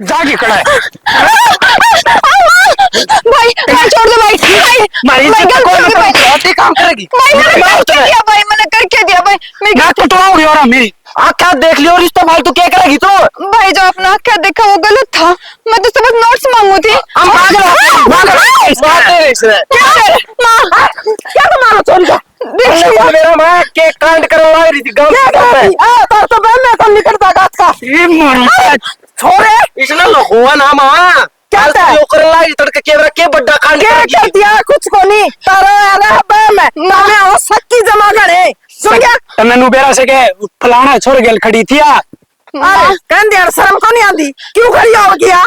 जाके खड़ा है। भाई भाई छोड़ दो भाई मारी भाई इज्जत कौन भाई मतलब काम करेगी? मैंने करके दिया भाई मेरी मैं कुटवाऊंगी और मेरी आँखें देख लियो, रिश्ता फालतू क्या करेगी तू? भाई जो अपना क्या देखा वो गलत था। मैं तो सब नोट्स मांगू थी। हम क्या तुम्हारा चोरी का मेरा मैं केक कांड करने लग रही थी गांव से तो मैं तो निकलता गाछ का ये मर छोरे इसने हुआ ना मां क्या जो कर लाई तड़के केवरा के बड्डा कांड कर दिया कुछ को नहीं तारा अरे बे मैं वो सच्ची जमा करे सुन गया तने नु बेरा से के फलाना छोड़ गेल खड़ी थी आ अरे कहन यार शर्म को नहीं आती क्यों खड़ी हो गया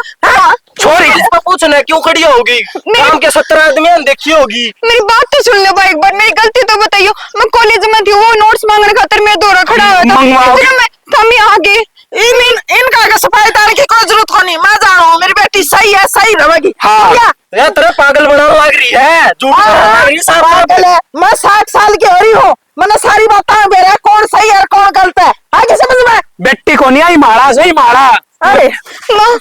छोरी पूछना क्यों खड़ी होगी काम के 17 आदमी देखी होगी मेरी बात तो सुन लो भाई एक बार मेरी गलती तो बताइयो। मैं कॉलेज में थी वो नोट्स मांगने खातिर मैं दौरा खड़ा हुआ था फिर मैं थमी आगे इनका का सफाई तार की कोई जरूरत नहीं मैं जानो मेरी बेटी सही है सही रहेगी हाँ ये तेरे पागल बनाने लग रही है झूठ लग रही है पागल है मैं 60 साल की हो रही हूँ मैंने सारी बातें मेरा कौन सही है कौन गलत है आगे समझ में बेटी को नहीं आई मारा सही मारा अरे माँ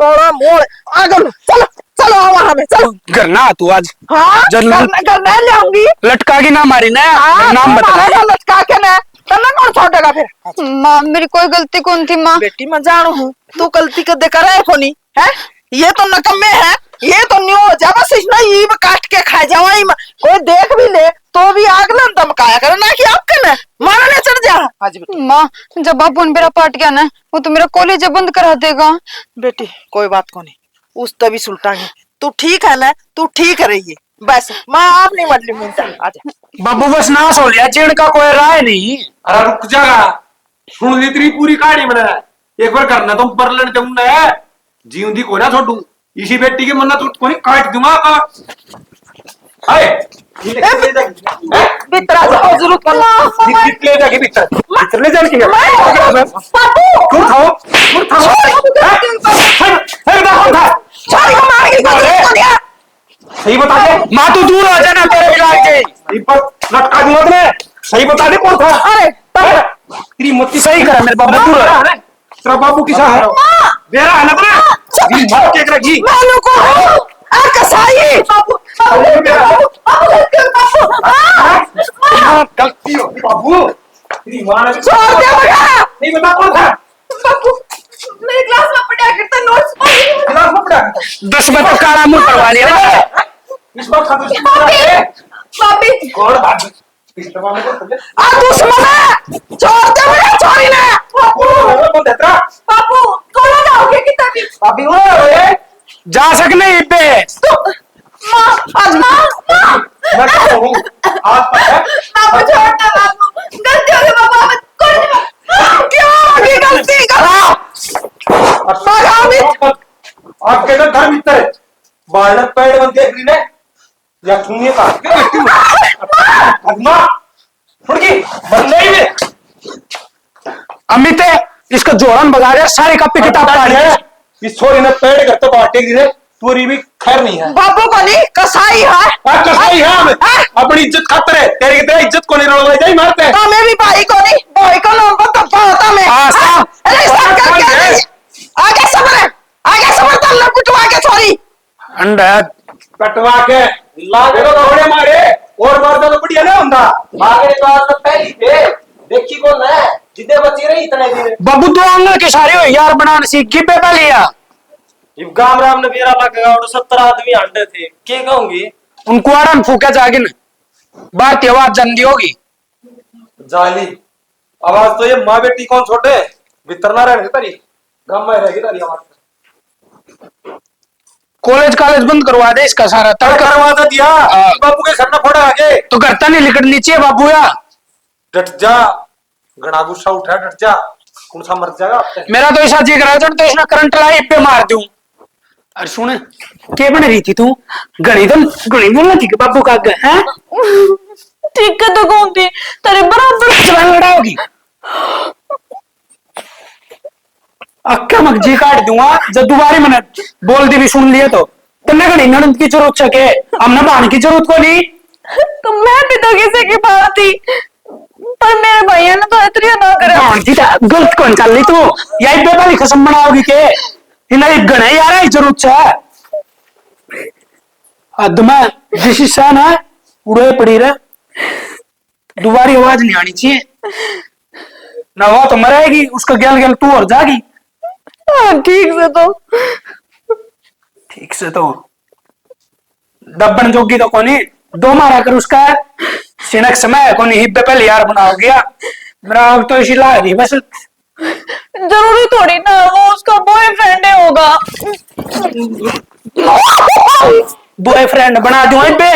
थोड़ा मोड़ आगे चलो चलो वहां में चलो करना तू आज हाँ करना ले आऊंगी लटका की ना मारी ना नाम बता लटका के ना करना कौन छोड़ेगा फिर माँ मेरी कोई गलती कौन थी माँ। बेटी मैं जानू हूँ तू गलती कर दे कर है कोनी है ये तो नकम्मे है ये तो न्यू हो जा बस इसना ये काट के खा जाओ कोई देख भी ले तो भी आग ना धमकाया करो ना कि आपके ना मारा ना चढ़ जा आज माँ जब बाबू मेरा पार्ट गया ना वो तो मेरा कॉलेज बंद करा देगा। बेटी कोई बात को नहीं उस तभी सुलटाएंगे तू ठीक है ना तू ठीक रही बस मैं आप नहीं बदली मिलता आजा बाबू बस नाश हो लिया चेड़ का कोई राय नहीं अरे रुक जागा सुन ली तेरी पूरी कहानी बना एक बार करना तुम परलन चुनना है जीवंदी को ना छोड़ू इसी बेटी के मन्ना तू कोई काट दूंगा आए भीतर आ जाओ जरूर करना ले जाके भीतर ले जाके तुम खाओ सही बता दे माँ तू दूर हो जाना तेरे बिगाड़ के लटका दूंगा तुम्हें सही बता दे कौन था अरे तेरी मत्ती सही करा मेरे बाबू दूर हो तेरा बाबू किसा है मेरा है ना तेरा मत के रखी मानो को आ कसाई बाबू गलती हो बाबू तेरी मां ने छोड़ दे बेटा नहीं बता कौन था बाबू मेरे क्लास में पढ़ा करता नोट्स क्लास में पढ़ा 10 में तो काला मुंह करवा लिया इस बार खाते हैं भाभी कौन भाग इस जमाने को समझे आ दुश्मन छोड़ दे बेटा छोड़ी ना कौन देता बाबू कौन आओगे कितना भी अभी ओए जा सकने पे माँ आज माँ मैं तो हूं आज पर है बाबू छोड़ना बाबू गलती हो गई बाबू मत कर दे क्यों आगे गलती करा आपके तो घर भीतर बालक पैड बन देख रही ने या सुनिए का अम्मा फुड़की बंद नहीं में अमित इसका जोरन बगा रहा सारी कॉपी किताब पढ़ है इस छोरी ने पैड करते बाटे गिरे पूरी भी खैर नहीं है बाबू को नहीं कसाई है कसाई है हम अपनी इज्जत खातर है तेरे की तरह इज्जत को नहीं रोलवा जाए मारते तो मैं भी भाई को नहीं भाई को नाम को तो पता मैं अरे सब करके आगे समझ तो ना कुटवा के छोरी अंडा कटवा के लागे तो थोड़े मारे और मार तो बढ़िया ना हुंदा मारे तो आज तक पहली थे देखी कौन है जितने बची रही इतने दिन बाबू तो आंगन के सारे हो यार बनाने सीख की पे पहले या इब गाम राम ने बेरा लगा और 70 आदमी अंडे थे के कहूंगी उनको आराम फूके जागे ना बात आवाज जल्दी होगी जाली आवाज तो ये माँ बेटी कौन छोटे भीतर ना रहने तारी गांव में रहेगी तारी आवाज कॉलेज बंद करवा दे इसका सारा तड़ करवा दे दिया बाबू के घर फोड़ा आगे तो करता नहीं लिखट नीचे बाबू या डट जा घना गुस्सा उठा डट जा कौन सा मर जाएगा मेरा तो ऐसा जी रहा था तो इसने करंट लाई पे मार दूं अरे सुन क्या बन रही थी तू घड़ी बोलना थी कि बाबू का है ठीक है तो कौन थी तेरे बराबर जवान लड़ाओगी अक्का मगजी काट दूंगा जब दोबारा मैंने बोल दी भी सुन लिए तो तन्ने घड़ी ननद की जरूरत छके हमने बहन की जरूरत को नहीं तो मैं भी तो किसी की बात थी पर मेरे भैया ने तो इतनी ना करे गलत कौन चल रही तू यही पे वाली कसम बनाओगी के इन्हें गणे यार है जरूरत है हद में डिसीजन है उड़े पड़ी रहे दोबारी आवाज नहीं आनी चाहिए ना वो तो मरेगी उसका गैल गैल तू और जागी हाँ, ठीक से तो दब्बन जोगी तो कोनी दो मारा कर उसका सिनक समय कोनी हिब्बे पहले यार बना हो गया मेरा तो इसी ला रही बस जरूरी थोड़ी ना वो उसका बॉयफ्रेंड होगा। बॉयफ्रेंड बना दूं बे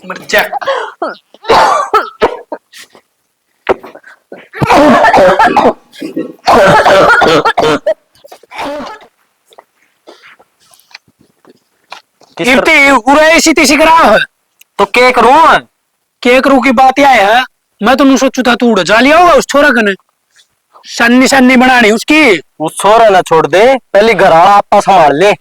मर जा कीर्ति उरे इसी तीसी करा है तो क्या करूं केक रू की बात यह है मैं तो नहीं सोचू था तू उड़ जा लिया होगा उस छोरा कने सन्नी सन्नी बनानी उसकी उस छोरा ना छोड़ दे पहले घर आला आपा संभाल ले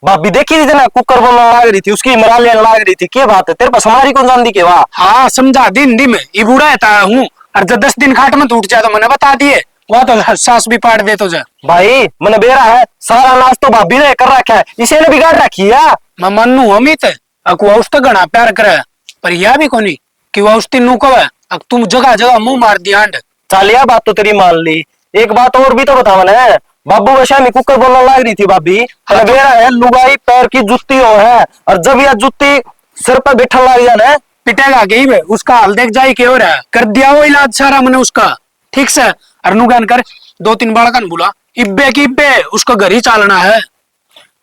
भाभी देखी थी ना कुकर बोलने लाग रही थी उसकी इमरा लेने लाग रही थी क्या बात है तेरे पास हमारी कौन जानती के वाह हाँ समझा दी हिंदी में ये बूढ़ा था हूँ और जब 10 दिन खाट में टूट जाए तो मैंने बता दिए वह तो सास भी पाट दे तो जा भाई मैंने बेरा है सारा नाश तो भाभी ने कर रखा है इसे ने बिगाड़ रखी है मैं मन्नू अमित अकुआ उस तो घना प्यार करे पर यह भी कोनी कि वह उस तीनों कब है अब तुम जगह जगह मुंह मार दिया आंड चालिया बात तो तेरी मान ली एक बात और भी तो बता मैंने बाबू वैसा में कुकर बोलने लग रही थी भाभी मैंने बेरा है लुगाई पैर की जुत्ती हो है और जब यह जुत्ती सिर पर बैठा लग जाना पिटेगा गई वे उसका हाल देख जाए क्यों रहा है कर दिया वो इलाज सारा मैंने उसका ठीक से अरनुगान कर 2-3 बालकन बुला इब्बे की इब्बे उसको घर ही चालना है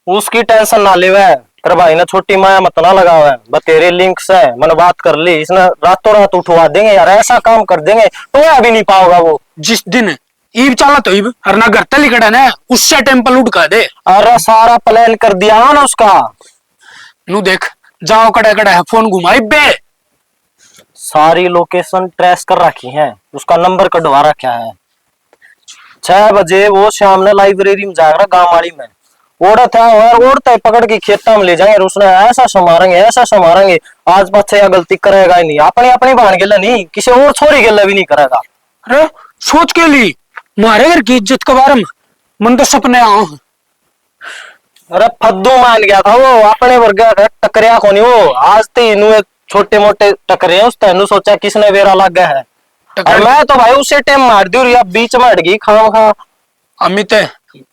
उसकी टेंशन ना ले वह तेरे भाई ने छोटी माया मत ना लगा हुआ है बतेरे लिंक्स है मैंने बात कर ली इसने रातों रात उठवा देंगे यार ऐसा काम कर देंगे तो यह भी नहीं पाओगा वो जिस दिन ईब चाला तो ईब और ना घर तली कड़ा ना उससे टेम्पल उठका दे अरे सारा प्लान कर दिया ना उसका नु देख जाओ कड़ा कड़ा है फोन घुमा इब्बे सारी लोकेशन ट्रेस कर रखी है उसका नंबर कटवा रखा है 6 बजे वो शाम ने लाइब्रेरी में जाकर गांव वाली में ओढ़ा था और ओढ़ता है पकड़ के खेता में ले जाएंगे उसने ऐसा संभारेंगे आज बच्चे या गलती करेगा ही नहीं अपनी अपनी बहन के लिए नहीं किसी और छोरी के लिए भी नहीं करेगा अरे सोच के ली मारे घर की इज्जत के बारे में मन तो सपने आओ अरे फद्दू मान गया था वो अपने वर्ग टकरिया को नहीं वो आज तो इनू छोटे मोटे टकरे हैं उस तेनू सोचा किसने वेरा लग गया है और मैं तो भाई उसे टाइम मार दी और या बीच में हट गई खाम खा अमित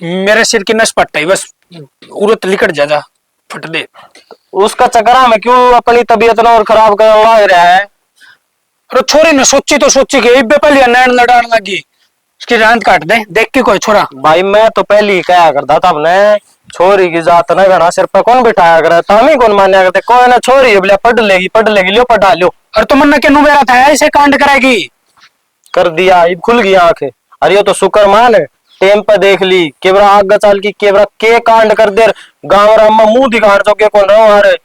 मेरे सिर की नस पट्टा ही बस उरत लिकट जा फट दे उसका चक्करा में क्यों अपनी तबीयत ना और खराब कर लग रहा है अरे छोरी ने सोची के इब्बे पहले नैन लड़ाने लगी उसकी रांत काट दे देख के कोई छोरा भाई मैं तो पहले ही कहा करता था अपने छोरी की जात ना घना सिर पर कौन बिठाया करे तो हम ही कौन मान्या करते कोई ना छोरी है बोले पढ़ लेगी लियो पढ़ा लियो और तुम मन के नुबेरा था ऐसे कांड करेगी कर दिया अब खुल गई आंखें अरे ये तो शुक्र मान टेम पर देख ली केवरा आग चाल की केवरा के कांड कर दे गांव राम मुंह दिखा जो के कौन रहो हमारे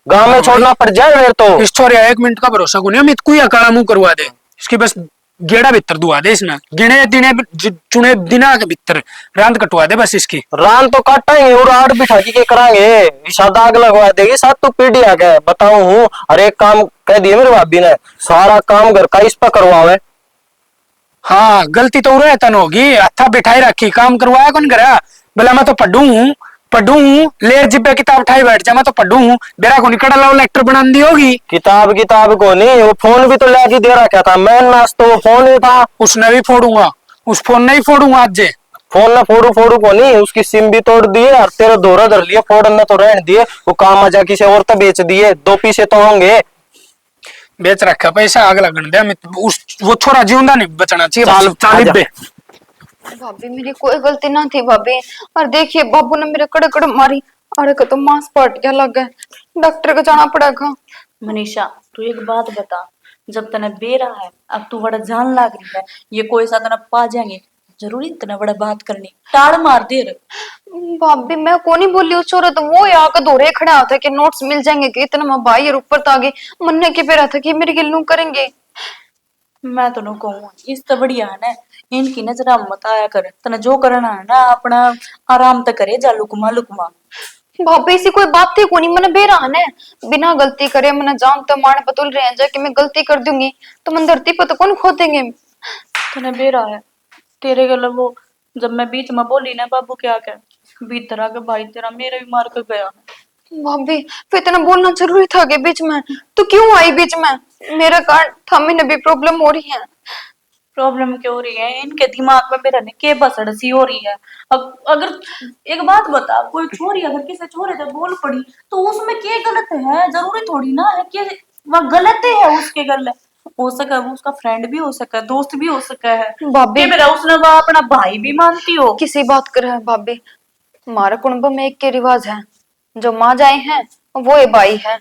गांव में छोड़ना पड़ जाए फिर तो इस छोरे 1 मिनट का भरोसा को नहीं अमित कोई काला मुंह करवा दे इसकी बस गेड़ा भीतर दुआ दे इसने गिने दिने चुने दिना के भीतर रांद कटवा दे बस इसकी रान तो काटेंगे और आड़ बिठा के करांगे शादा आग लगवा देगी साथ तो पीढ़ी आ गए बताऊं हूँ और एक काम कह दिए मेरे भाभी ने सारा काम घर का इस पर करवावे हाँ गलती तो उरे तन होगी अच्छा बिठाई रखी काम करवाया कौन करा बोला मैं तो पढ़ू हूँ ले जिब्बे किताब उठाई बैठ जा मैं तो पढ़ू हूँ बेरा को निकल लो लेक्टर बना दी होगी किताब को नहीं वो फोन भी तो लेके दे रखा था मैं नाश तो वो फोन ही था उसने भी फोड़ूंगा उस फोन नहीं फोड़ूंगा आज जे फोन ना फोड़ू को नहीं उसकी सिम भी तोड़ दिए और तेरे दोरा धर लिए फोड़न तो रहने दिए वो काम आ जा किसी और तो बेच दिए 2 पैसे तो होंगे बेच रखा पैसा आग लगन दे उस वो छोरा जिंदा नहीं बचना चाहिए चालीस बे भाभी मेरी कोई गलती ना थी भाभी और देखिए बाबू ने मेरे कड़े कड़े मारी अरे को तो मांस पट गया लग गया डॉक्टर को जाना पड़ेगा। मनीषा तू एक बात बता जब तने बेरा है अब तू बड़ा जान लाग रही है ये कोई सा तना पा जाएंगे जरूरी इतना बड़ा बात करनी टाड़ मार दे भाभी मैं को नहीं बोली उस छोरे तो वो आकर दोरे खड़ा था कि नोट्स मिल जाएंगे कि इतना मैं भाई और ऊपर तो आगे मन्ने के पे रहा था कि मेरे गिल्लू करेंगे मैं तो कहूँ इस तो बढ़िया है ना इनकी नजर मत आया कर तना जो करना है ना अपना आराम तक करे जा लुकमा भाभी ऐसी कोई बात थी को नहीं मैंने बेरान है बिना गलती करे मैंने जान तो मार पतुल रहे हैं जाके मैं गलती कर दूंगी तो मन धरती पर तो कौन खोदेंगे तने बेरा है तेरे गल वो जब मैं बीच में बोली ना बाबू क्या कह भीतर आके भाई तेरा मेरा भी मार कर गया है। भाभी फिर इतना बोलना जरूरी था कि बीच में तो क्यों आई बीच में? मेरा कारण था, मैंने भी प्रॉब्लम हो रही है। प्रॉब्लम क्यों हो रही है? इनके दिमाग में मेरा के बसड़ सी हो रही है। अब अगर एक बात बता, कोई छोरी अगर किसी छोरे से बोल पड़ी तो उसमें क्या गलत है? जरूरी थोड़ी ना है कि वह गलत है उसके गल हो सका, वो उसका फ्रेंड भी हो सका, दोस्त भी हो सका है। भाभी के मेरा उसने वह अपना भाई भी मानती हो। किसी बात कर है भाभी, हमारा कुंभ में एक के रिवाज है, जो माँ जाए हैं वो ये भाई है।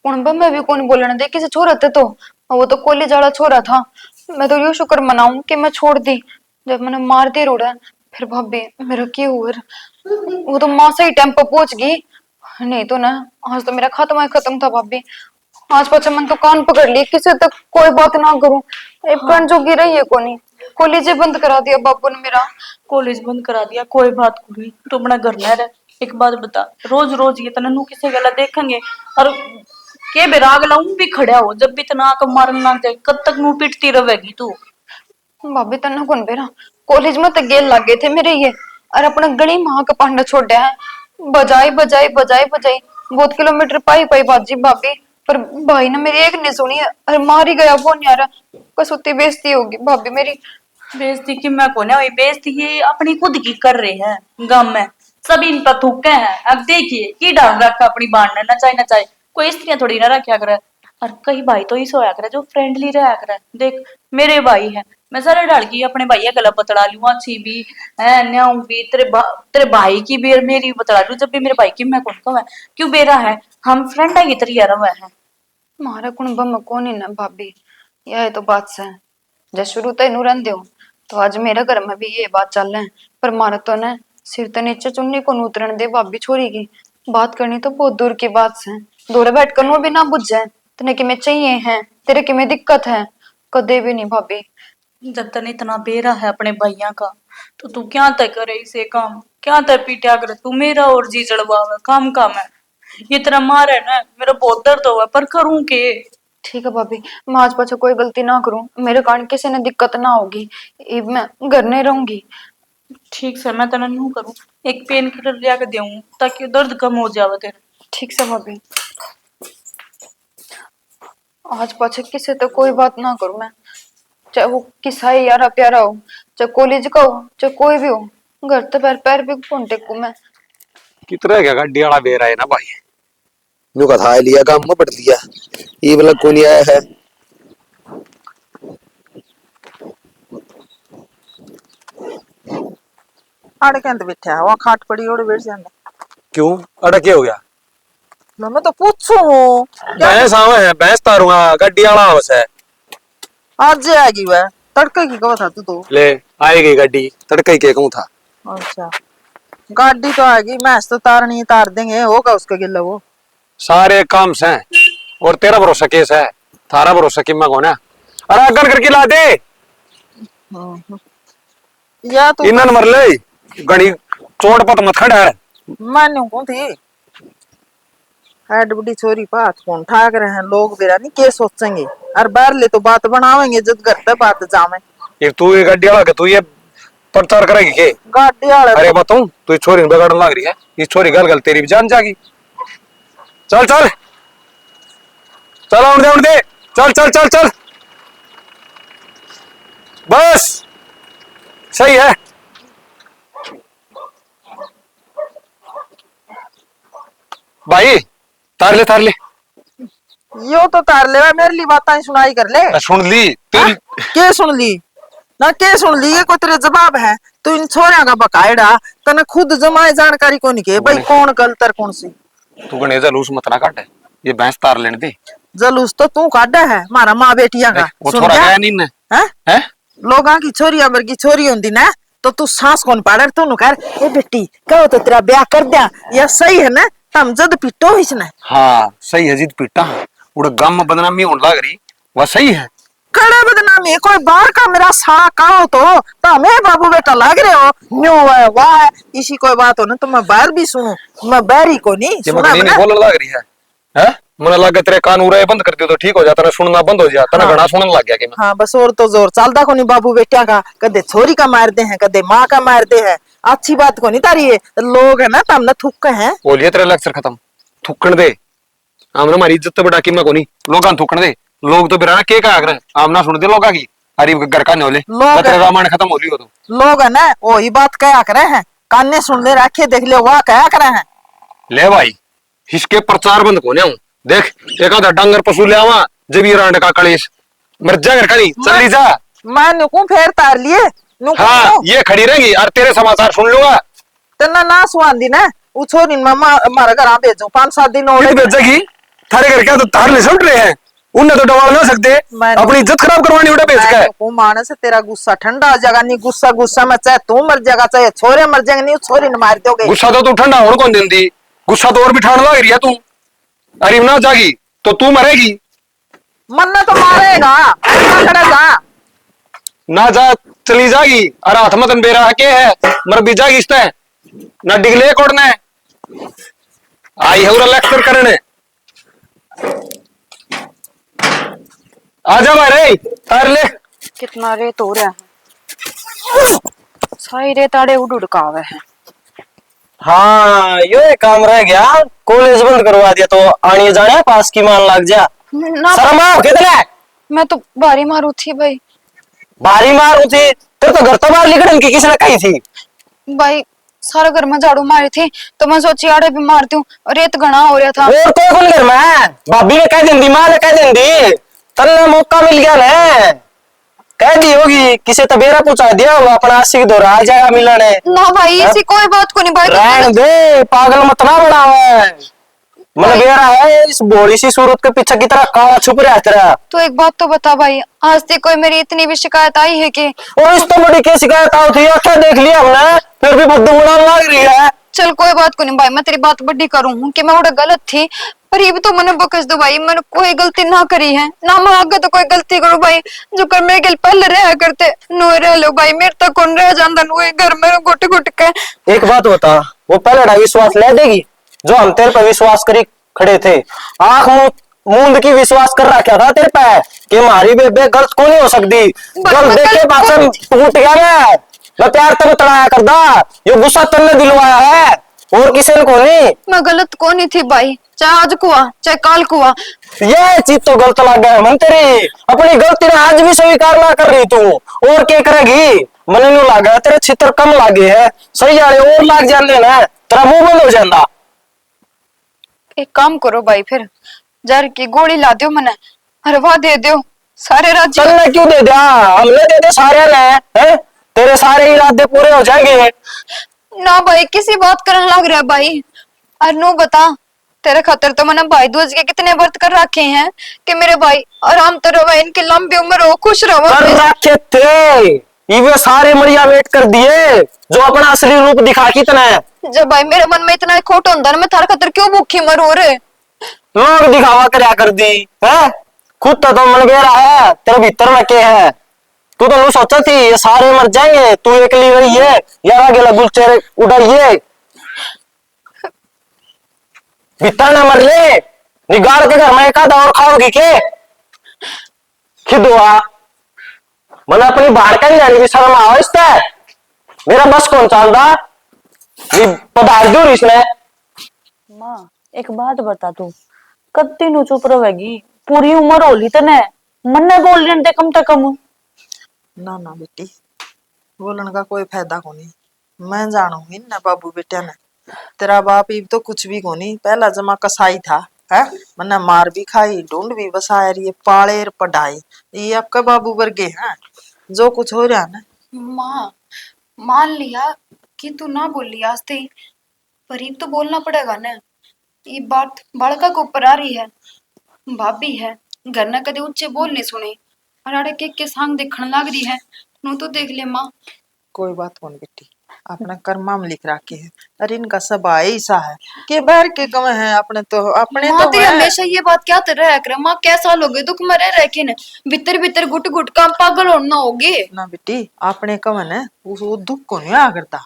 कुंभ में भी कौन बोलने दे किसी छोरा थे तो, वो तो कॉलेज वाला छोरा था। मैं तो यो शुक्र मनाऊं कि मैं छोड़ दी, जब मैंने मार दी रोड़ा। फिर भाभी मेरा क्या हुआ, वो तो माँ से ही टेम्पो पहुंच गई, नहीं तो ना आज तो मेरा खत्म है खत्म था भाभी। आज पाछा मन तो कान पकड़ ली किसी तक कोई बात ना करूं, पेन जो गिरा ही है कोनी। कॉलेज बंद करा दिया बाबू ने मेरा। कॉलेज बंद करा दिया, कोई बात नहीं, तू अपना घर न रह। एक बात बता, रोज रोज ये तना नू किसे गला देखेंगे और के बेराग लाऊं भी खड़ा हो, जब भी तना आकर मारन ना जाए कब तक मुंह पिटती रहेगी तू? भाभी तना कौन बेरा, कॉलेज में तो गेल लग गए थे मेरे ये, और अपना गली माँ का पांडा छोड़ दिया है। बजाई बजाई बजाई बजाई बहुत किलोमीटर पाई पाई बाजी भाभी, पर भाई ने मेरी एक नहीं सुनी और मार ही गया वो न्यारा। कसौती बेइज्जती होगी भाभी मेरी। बेइज्जती की मैं को ना हुई, बेइज्जती ये अपनी खुद की कर रहे हैं। गम में सब इन पर थूके हैं। अब देखिए की डाल रखा अपनी बांध न चाहे न चाहे, कोई स्त्रियां थोड़ी ना रखा करे। और कई भाई तो इस होया करे जो फ्रेंडली रहा करे। देख मेरे भाई है, मैं सारे डाल की अपने भाई गला बतला लूं, अच्छी भी है न्याऊ भी, तेरे भाई की भी और मेरी भी बतला लूं। जब भी मेरे भाई की मैं कौन कहूँ क्यों बेरा है, हम फ्रेंड की तरह रहा है। मारा कुंभ में कौन ही ना भाभी, यह तो बात से जब शुरू तय नू रहंदे हो तो आज मेरे घर में भी ये बात चल रहा है। पर मारा तो ना सिर तो नीचे चुन्नी को उतरन दे भाभी, छोरी की बात करनी तो बहुत दूर की बात से। दूर बैठ कर नो भी ना बुझ जाए तने कि मैं चाहिए है, तेरे कि मैं दिक्कत है, कदे भी नहीं भाभी। जब तक इतना बेरा है अपने भैया का तो तू क्या तय करे इसे काम, क्या तय पीटा करे तू मेरा और जी जड़वा काम काम है। ये तेरा मार है ना, मेरा बहुत दर्द हुआ पर करूं के? ठीक है भाभी, मैं आज पाछा कोई गलती ना करूं, मेरे कारण किसी ने दिक्कत ना होगी, इब मैं घर नहीं रहूंगी। ठीक से मैं तना नू करूं, एक पेन किलर लिया के देऊं ताकि दर्द कम हो जावे तेरा। ठीक से भाभी, आज पाछा किसी तो कोई बात ना करूं मैं, चाहे वो किसा ही यारा प्यारा हो, चाहे कॉलेज का हो, चाहे कोई भी हो, घर तो पैर पैर भी कौन टेकू मैं। कितना क्या गड्डी वाला बेरा है ना भाई, नु कथा लिया काम में पड़ दिया, ये वाला कौन आया है? आड़े कहते बैठा है वहां खाट पड़ी ओड़े बैठ जाने। क्यों अड़ा क्या हो गया? मैं तो पूछू हूँ भैंस आवे है, भैंस तारूंगा, गड्डी वाला आवस है। आज आएगी वह तड़के की कहो था तू तो। ले आई गई गड्डी, तड़के के कहूं था। अच्छा गाड़ी तो आएगी, मैच तो तारनी तार देंगे, होगा उसके गिल्ला वो। सारे काम से और तेरा भरोसा केस है, थारा भरोसा कि मैं कौन है? अरे अगर करके ला दे या तो इन्हन मर ले गड़ी चोट पत मत खड़ा है। मान्यू कौन थी हेड बड़ी छोरी बात कौन ठाक रहे हैं लोग, बेरा नहीं के सोचेंगे और बाहर ले तो बात बनावेंगे जब घर पे बात जावे। ये तू ये गड्डी वाला के तू ये प्रचार करेगी के? गाड़ी वाले अरे बताऊं तू इस छोरी बिगाड़न लग रही है, इस छोरी गल गल तेरी भी जान जागी। चल चल चल उड़ दे चल चल चल चल, बस सही है। भाई तार ले यो तो तार ले मेरे लिए बातें सुनाई कर ले। सुन ली तेरी के सुन ली ना, के सुन ली, ये कोई तेरे जवाब है? तू इन छोरिया का बकायड़ा तने खुद जमाए जानकारी को नहीं के भाई कौन गलत और कौन सी। तू गणे जलूस मत ना काट, ये भैंस तार लेने दे। जलूस तो तू काटा है मारा माँ बेटिया का। वो सुन छोरा गया? गया नहीं हैं? लोगां की छोरी अमर की छोरी होंदी ना तो तू सांस कौन पाड़े तू नु कर ए बेटी कहो तो तेरा ब्याह कर दिया, या सही है ना? तम जद पिटो इसने। हाँ सही है, जीत पीटा उड़ गांव में बदनामी होने लग रही, वह सही है। कड़े बदनामी कोई बाहर का मेरा साला कहो तो मैं बाबू बेटा लग रहे हो न्यू है वाह है, इसी कोई बात हो ना तो मैं बाहर भी सुनू, मैं बाहरी को नहीं ये सुना मगनी नहीं बोलने लग रही है, हैं? मन लगा तेरे कान उरे बंद कर दियो तो ठीक हो जाता ना, सुनना बंद हो जाता ना, हाँ। घना सुनने लग गया कि मैं। हाँ बस और तो जोर चलता को नहीं बाबू बेटिया का, कदे छोरी का मारते हैं कदे माँ का मारते हैं। अच्छी बात को नहीं तारी ये लोग है ना तम ना थुक हैं। बोलिए तेरा लेक्चर खत्म, थुक्कण दे। हमने हमारी इज्जत तो बढ़ा कि मैं कोनी लोग थुक्कण दे। लोग तो बिरा के का आग्रह आमना सुन दे लोगा की। अरे घर का नौले लोग तेरा रामायण खत्म हो रही हो तो। लोग है ना वही बात कया करे हैं, काने सुन ले रखे देख ले वह कया करे हैं। ले भाई इसके प्रचार बंद कोने हूं देख, एक आधा डांगर पशु ले आवा जब ये रांड का कलेश मर जा घर का नहीं चली जा। मैं नुकू फेर तार लिए नुकू हाँ ये खड़ी रहेगी और तेरे समाचार सुन लूंगा। तना ना सुहांदी ना वो छोरी मामा हमारे घर आ भेजो 5-7 दिन और भेजेगी थारे घर क्या तो तार ले सुन रहे हैं, उन्हें तो डवाल ना सकते, अपनी इज्जत खराब करवानी उड़ा भेज के। वो मानस तेरा गुस्सा ठंडा हो जाएगा, नहीं गुस्सा गुस्सा में चाहे तू मर जाएगा चाहे छोरे मर जाएंगे, नहीं छोरी न मार दोगे। गुस्सा तो तू ठंडा होने कौन देती, गुस्सा तो और भी ठाण लग रही है तू। अरे ना जागी तो तू मरेगी। मरना तो मारेगा जा ना जा चली जागी और हाथ में तन बेरा के है मर भी जागी इसने ना डिगले कोड़ने आई है लेक्चर करने। आजा भाई तार ले। कितना रेत हो रहा है, सारी रेत आड़े उड़ उड़कावे है। हाँ यो एक काम रह गया, कॉलेज बंद करवा दिया तो आने जाने पास की मान लग जा। ना शर्म आओ कितने मैं तो बारी मारू थी भाई। भारी मार उठी तेरे तो घर तो बाहर निकलने की किसने कही थी। भाई सारा घर में झाड़ू मारी थी तो मैं सोची आड़े भी मारती हूँ, रेत घना हो रहा था। और तो कौन घर में भाभी ने कह दी माँ ने कह दी तन्ने मौका मिल गया ना, कह दी होगी किसी तबेरा पूछा दिया होगा अपना आशिक दोहरा आ जाएगा मिलने। ना भाई ऐसी कोई बात को नहीं भाई। रहन दे पागल मत ना बना है, मन बेरा है इस बोली सी सूरत के पीछे की तरह काला छुप रहा है तेरा। तो एक बात तो बता भाई, आज तक कोई मेरी इतनी भी शिकायत आई है कि? और इस तो बड़ी क्या शिकायत आई थी, क्या देख लिया हमने फिर भी बदबू उड़ान लग रही है। चल कोई बात को नहीं भाई, मैं तेरी बात बड्डी करूँ कि मैं उड़ा गलत थी, पर ये भी तो मैंने बकस दो भाई, मैंने कोई गलती ना करी है ना, मैं आगे तो कोई गलती करूँ भाई। जो कर मेरे गल पहले रहा करते नो रह लो भाई, मेरे तक कौन रह जाता नो घर में घुट घुट के। एक बात बता, वो पहले विश्वास ले देगी जो हम तेरे पर विश्वास करी खड़े थे, आंख मूंद की विश्वास कर रखा था तेरे पे कि हमारी बेबे गलत को नहीं हो सकती। गलत देख के भाषण टूट गया मैं प्यार तब तड़ाया करदा, ये गुस्सा तन्ने दिलवाया है और किसी ने को नहीं। मैं गलत को नहीं थी भाई, चाहे आज को हुआ चाहे काल को हुआ। ये चीज तो गलत लग गया मन तेरी, अपनी गलती ने आज भी स्वीकार ना कर रही तू, और क्या करेगी। मन नु लगा तेरे चित्र कम लागे है, सही वाले और लाग जाते ना तेरा मुंह बंद हो जाता। एक काम करो भाई, फिर जर की गोली ला दो मने हरवा दे दो सारे राज्य। चलने क्यों दे दिया, हमने दे दे सारे ने है? तेरे सारे इरादे पूरे हो जाएंगे। ना भाई किसी बात करने लग रहा है भाई। और नो बता तेरे खातर तो मैंने भाई दूज के कितने व्रत कर रखे हैं कि मेरे भाई आराम तो रहो, इनकी लंबी उम्र हो, खुश रहो। कर रखे थे ये सारे मरिया वेट कर दिए जो अपना असली रूप दिखा कितना है। जब भाई मेरे मन में इतना खोट होता ना, मैं थार खातर क्यों भूखी मरू रे। लोग दिखावा करया कर दी है, खुद तो मन गया है तेरे भीतर रखे है। तू तो नहीं सोचा थी ये सारे मर जाएंगे, तू अकेली रही है यार आगे लगुल चेहरे उड़ाइए भीतर ना मर ले, निगाड़ के घर में एक आधा और खाओगी के खिदुआ। मैंने अपनी बाहर का नहीं जाने की शर्म आओ इससे, मेरा बस कौन चलता पधार दू इसने। माँ एक बात बता, तू कत्ती नु चुप रहेगी, पूरी उम्र होली तने मन्ने बोल रहे कम से कम। ना ना बेटी बोलने का कोई फायदा को नहीं, मैं जानूंगी ना बाबू बेटा ने तेरा बाप ये तो कुछ भी को नहीं, पहला जमा कसाई था है, मैंने मार भी खाई ढूंढ भी बसाया, ये पाले पढ़ाई ये आपका बाबू वर्गे हैं। जो कुछ हो रहा ना माँ मान लिया कि तू ना बोली आज ते, पर ये तो बोलना पड़ेगा ना, ये बात बालका को ऊपर आ रही है। भाभी है घर ना कदे ऊंचे बोल नहीं सुने और आड़े के सांग देखने लग रही है, नू तो देख ले माँ। कोई बात कौन बेटी अपना कर्मा में लिख रखे है, अरे इनका सब ऐसा है कि बाहर के कम है अपने तो अपने माँ तो तेरी है। हमेशा ये बात क्या तर रहा कर माँ, कैसा लोगे दुख में रह के न भीतर भीतर गुट गुट काम पागल होना होगे ना बेटी अपने कवन है वो दुख को नहीं आ करता,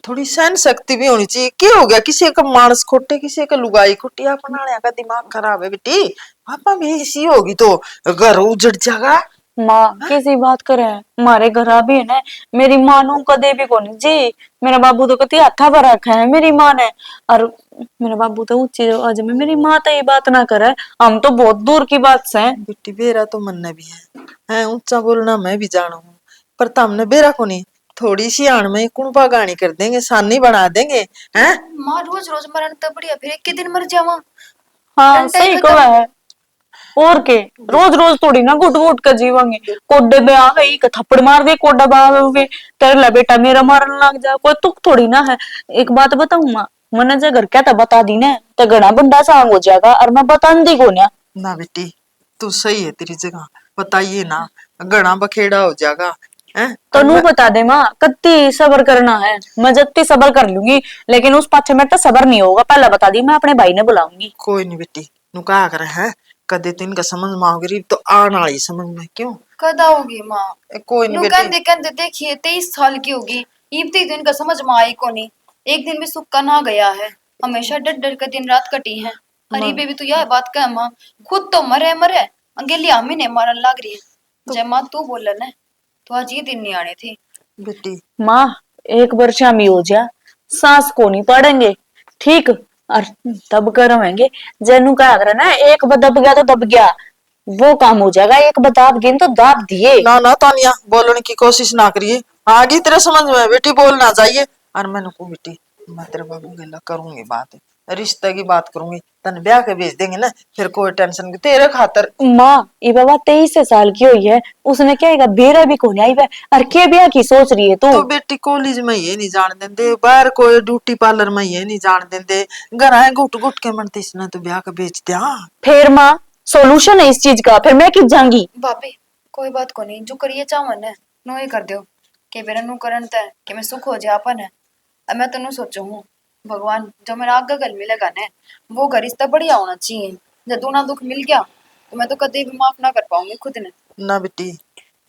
थोड़ी सहन शक्ति भी होनी चाहिए। क्या हो गया, किसी का मानस खोटे, किसी का लुगाई खोटी, अपना का दिमाग खराब है बेटी। पापा भी इसी होगी तो घर उजड़ जाएगा। माँ कैसी बात करे हमारे घर भी है ना, मेरी माँ नु कदे भी कोनी जी। मेरा बाबू तो कति हथा पर रखा है मेरी माँ ने। और मेरा बाबू तो ऊंची आवाज में मेरी माँ तो ये बात ना करे, हम तो बहुत दूर की बात से हैं। बेटी बेरा तो मन भी है ऊंचा बोलना मैं भी जानू हूँ, पर तमने बेरा को नहीं। थोड़ी सी आण में कुणपा गानी कर देंगे, सानी बना देंगे हैं। माँ रोज रोज मरण तो बढ़िया, फिर एक के दिन मर जावा। हाँ डंडा ही सही खत्म। कहा है। और के रोज रोज थोड़ी ना घुट घुट कर जीवांगे। कोडे पे आ गई का थप्पड़ मार दे, कोडा बावे तेरे ला बेटा मेरा मारन लग जा, कोई तुक थोड़ी ना है। एक बात बताऊं माँ, मैंने जे घर क्या था बता दी ना तो घना बंदा सांग हो जाएगा, और मैं बतांदी को ना। ना बेटी तू सही है, तेरी जगह बताइए ना, गड़ा बखेड़ा हो जाएगा हैं। तो नू बता दे माँ, कत्ती सबर करना है, मैं जत्ती सबर कर लूंगी, लेकिन उस पाछे में तो सबर नहीं होगा। पहला बता दी, मैं अपने भाई ने बुलाऊंगी। कोई नहीं बेटी, नु कहा करे है कदे तो इनका समझ में आओ गरीब तो आन वाली समझ में क्यों। कद आओगी माँ? कोई नहीं नु बेटी। कहते कहते देखिए 23 साल की होगी, इब्ती दिन का समझ में आई को नहीं। एक दिन भी सुख का ना गया है, हमेशा डर डर कर दिन रात कटी है। अरे बेबी तू यह बात कह माँ, खुद तो मरे मरे अकेली हमें नहीं मारन लाग रही है। जय माँ तू बोल ना, तो आज ये दिन नहीं आने थे। बेटी माँ एक वर्ष में हो जा, सांस को नहीं पड़ेंगे ठीक, और तब करेंगे। जैनू का कर ना, एक दब गया तो दब गया, वो काम हो जाएगा। एक दाब गिन तो दाब दिए। ना ना तानिया बोलने की कोशिश ना करिए, आगे तेरे समझ में बेटी बोलना चाहिए। और मैंने को बेटी मैं तेरे बाबू गला करूंगी बात, रिश्ते की बात करूंगी, तन ब्याह के भेज देंगे ना, फिर कोई टेंशन की तेरे खातर। माँ ये बाबा 23 साल की हुई है, उसने क्या है बेरा भी को नहीं आई है, और के ब्याह की सोच रही है तू। तो बेटी कॉलेज में ये नहीं जान देंदे, बाहर कोई ड्यूटी पार्लर में ये नहीं जान देंदे, घर आए घुट घुट के मनते इसने तो ब्याह के भेज दिया। फिर माँ सोल्यूशन है इस चीज का, फिर मैं किस जाऊंगी। भाभी कोई बात को नहीं, जो करिए चावन है नो ही कर दो। के बेरा नु करन तय कि मैं सुख हो जाए अपन है। अब मैं तो नु सोचू हूँ भगवान जो मेरा आगे गल मिलेगा ना, वो घर रिश्ता बढ़िया होना चाहिए। जब दूना दुख मिल गया तो मैं तो कभी भी माफ ना कर पाऊंगी खुद ने। ना बेटी